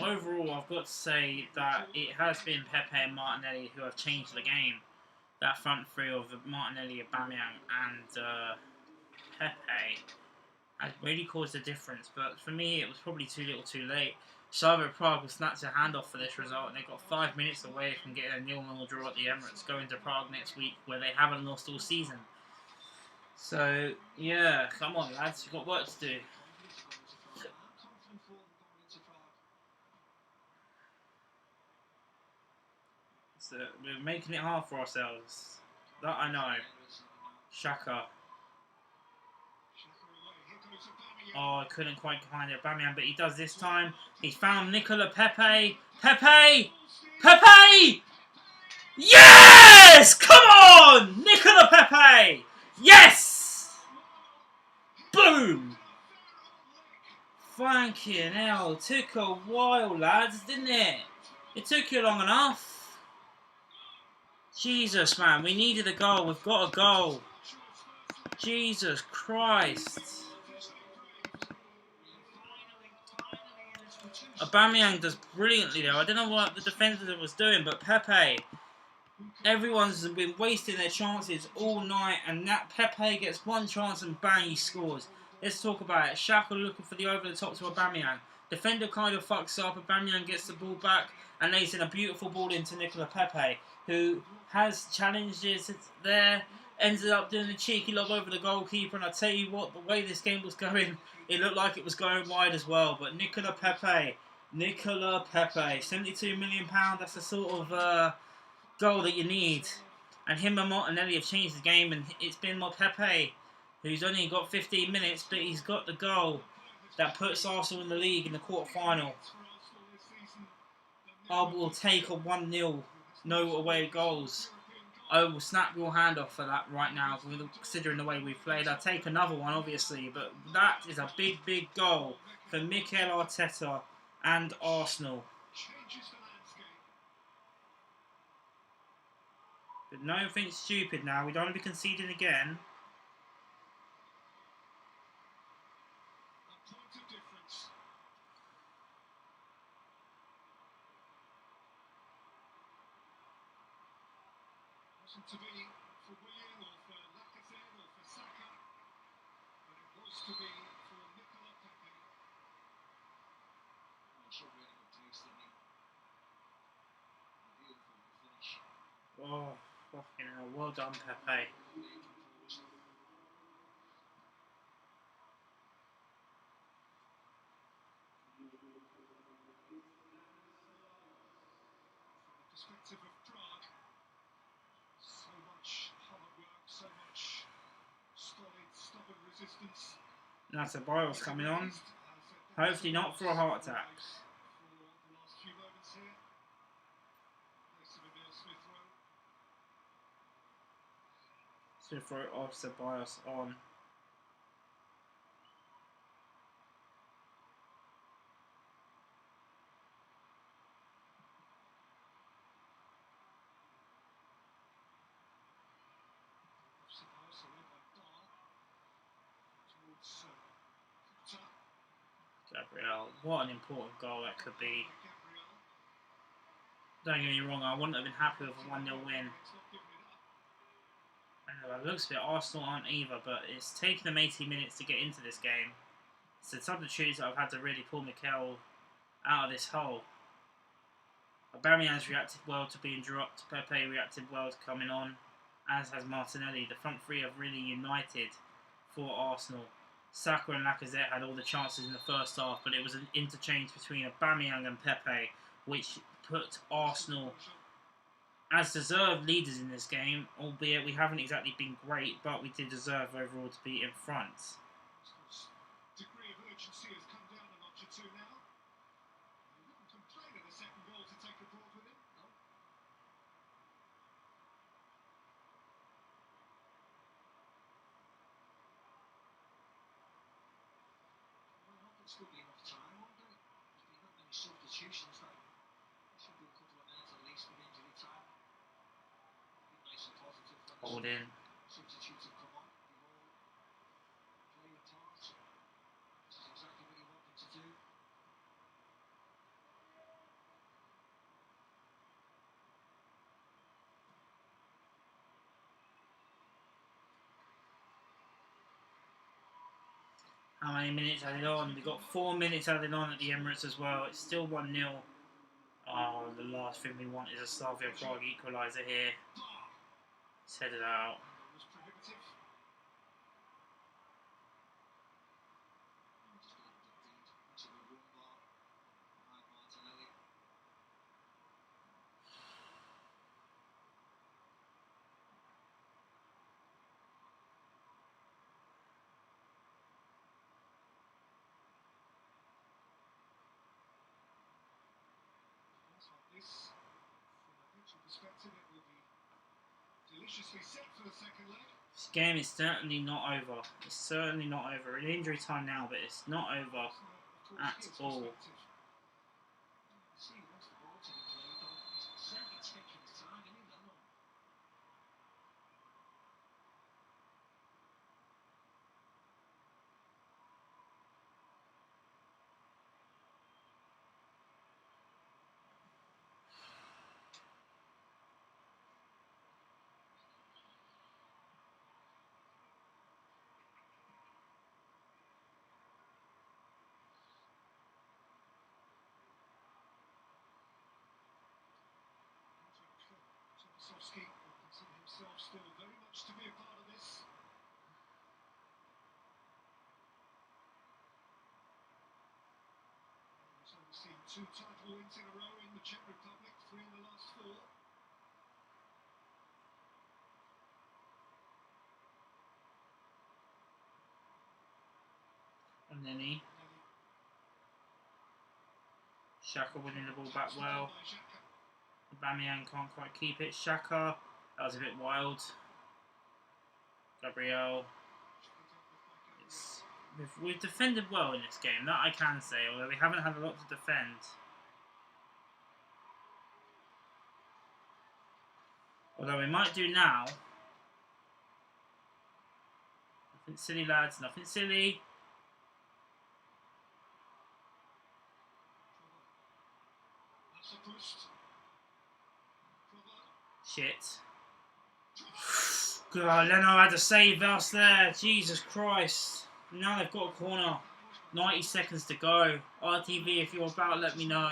Overall, I've got to say that it has been Pepe and Martinelli who have changed the game. That front three of Martinelli, Aubameyang and Pepe has really caused a difference, but for me it was probably too little too late. Slavia Prague was snatched a handoff for this result, and they got 5 minutes away from getting a 0-0 draw at the Emirates, going to Prague next week where they haven't lost all season. So yeah, come on lads, you've got work to do. So we're making it hard for ourselves. That I know. Xhaka. Oh, I couldn't quite find Aubameyang, but he does this time. He's found Nicola Pepe. Pepe! Pepe! Yes! Come on! Nicola Pepe! Yes! Boom! Fucking hell. Took a while, lads, didn't it? It took you long enough. Jesus, man. We needed a goal. We've got a goal. Jesus Christ. Aubameyang does brilliantly though. I don't know what the defender was doing, but Pepe, everyone's been wasting their chances all night, and that Pepe gets one chance and bang, he scores. Let's talk about it. Xhaka looking for the over the top to Aubameyang. Defender kind of fucks up. Aubameyang gets the ball back and lays in a beautiful ball into Nicola Pepe, who has challenges there. Ended up doing a cheeky lob over the goalkeeper, and I tell you what, the way this game was going, it looked like it was going wide as well. But Nicola Pepe, £72 million, that's the sort of goal that you need. And him and Martinelli have changed the game, and it's been Pepe, who's only got 15 minutes, but he's got the goal that puts Arsenal in the league in the quarter-final. I will take a 1-0, no away goals. I will snap your hand off for that right now, considering the way we've played. I'll take another one, obviously, but that is a big, big goal for Mikel Arteta and Arsenal. But nothing stupid now. We don't want to be conceding again. Wasn't to be for Willian or for Lacazette or for Saka, but it was to be for Nicola Pepe. Shot really good pace, didn't he? Beautiful finish. Oh, fucking hell. Well done, Pepe. Composed. From the perspective of Prague, so much hard work, so much solid, stubborn resistance. That's a Biles coming on. Hopefully not for a heart attack. For the last few moments here. Place of Emil Smith Rowe. So throw it off, so Biles on. Towards Gabriel, what an important goal that could be. Gabriel. Don't get me wrong, I wouldn't have been happy with a 1-0 win. I know it looks a bit Arsenal aren't either, but it's taken them 80 minutes to get into this game. It's the substitutes that I've had to really pull Mikel out of this hole. Aubameyang's reacted well to being dropped. Pepe reacted well to coming on, as has Martinelli. The front three have really united for Arsenal. Saka and Lacazette had all the chances in the first half, but it was an interchange between Aubameyang and Pepe, which put Arsenal as deserved leaders in this game, albeit we haven't exactly been great, but we did deserve overall to be in front. Arsenal's degree of urgency has come down a notch or two now. He wouldn't complain of the second goal to take abroad with him. No. Well, not been still be enough time, won't there? There's been that many substitutions that should be a couple of minutes at least with injury time. Be nice and positive when Hold in. substitutes have come on. They've all played a part. This is exactly what you want them to do. How many minutes added on? We got 4 minutes added on at the Emirates as well. It's still 1-0. Oh, the last thing we want is a Slavia Prague equaliser here. Let's head it out. Was prohibitive. Just a little bit deep. That's a good run bar behind Martinelli. Pass like this, from a neutral perspective, it will be deliciously set for the second leg. This game is certainly not over. It's certainly not over. In injury time now, but it's not over Arsenal, of at course, his all. perspective. See, he wants the ball to be played, though. He's certainly taking his time, isn't he? That one. Slavia will consider himself still very much to be a part of this. He's only seen 2 title wins in a row in the Czech Republic, 3 in the last 4. And then Xhaka winning the ball back well. Aubameyang can't quite keep it. Xhaka, that was a bit wild. Gabriel. We've defended well in this game, that I can say, although we haven't had a lot to defend. Although we might do now. Nothing silly, lads, nothing silly. That's a boost. Shit. God, Leno had to save us there. Jesus Christ. Now they've got a corner. 90 seconds to go. RTV, if you're about, let me know.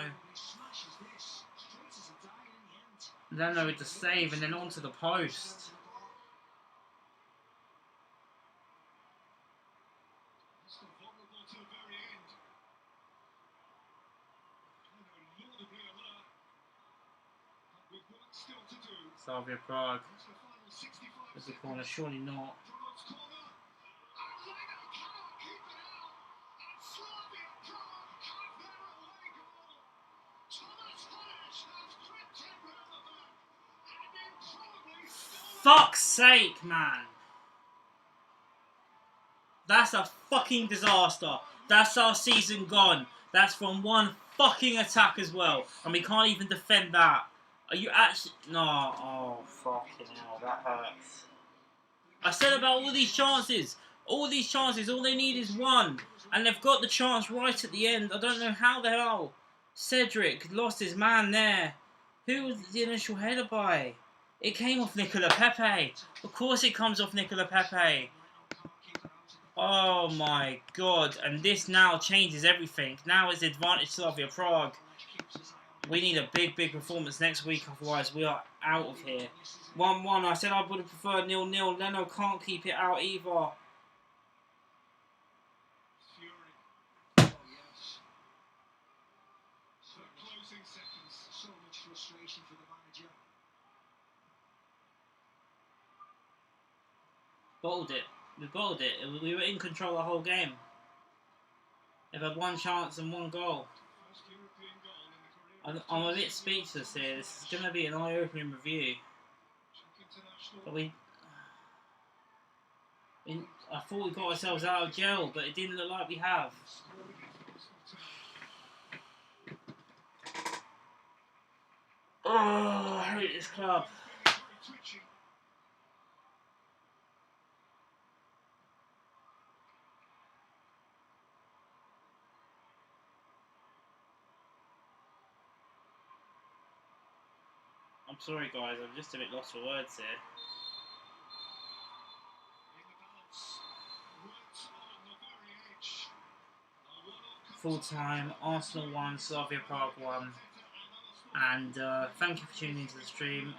Leno with the save and then onto the post. Slavia Prague. There's the corner, surely not. Fuck's sake, man. That's a fucking disaster. That's our season gone. That's from one fucking attack as well. And we can't even defend that. Are you actually... No. Oh, fucking hell. That hurts. I said about all these chances. All these chances. All they need is one. And they've got the chance right at the end. I don't know how the hell. Cedric lost his man there. Who was the initial header by? It came off Nicola Pepe. Of course it comes off Nicola Pepe. Oh my god. And this now changes everything. Now it's advantage Slavia Prague. We need a big performance next week. Otherwise we are out of here. 1-1. I said I would have preferred 0-0. Leno can't keep it out either. Bottled it. We bottled it. We were in control the whole game. They've had one chance and one goal. I'm a bit speechless here. This is going to be an eye-opening review. But I thought we got ourselves out of jail, but it didn't look like we have. Oh, I hate this club. I'm sorry guys, I'm just a bit lost for words here. Full time, Arsenal 1, Slavia Prague 1. And thank you for tuning into the stream.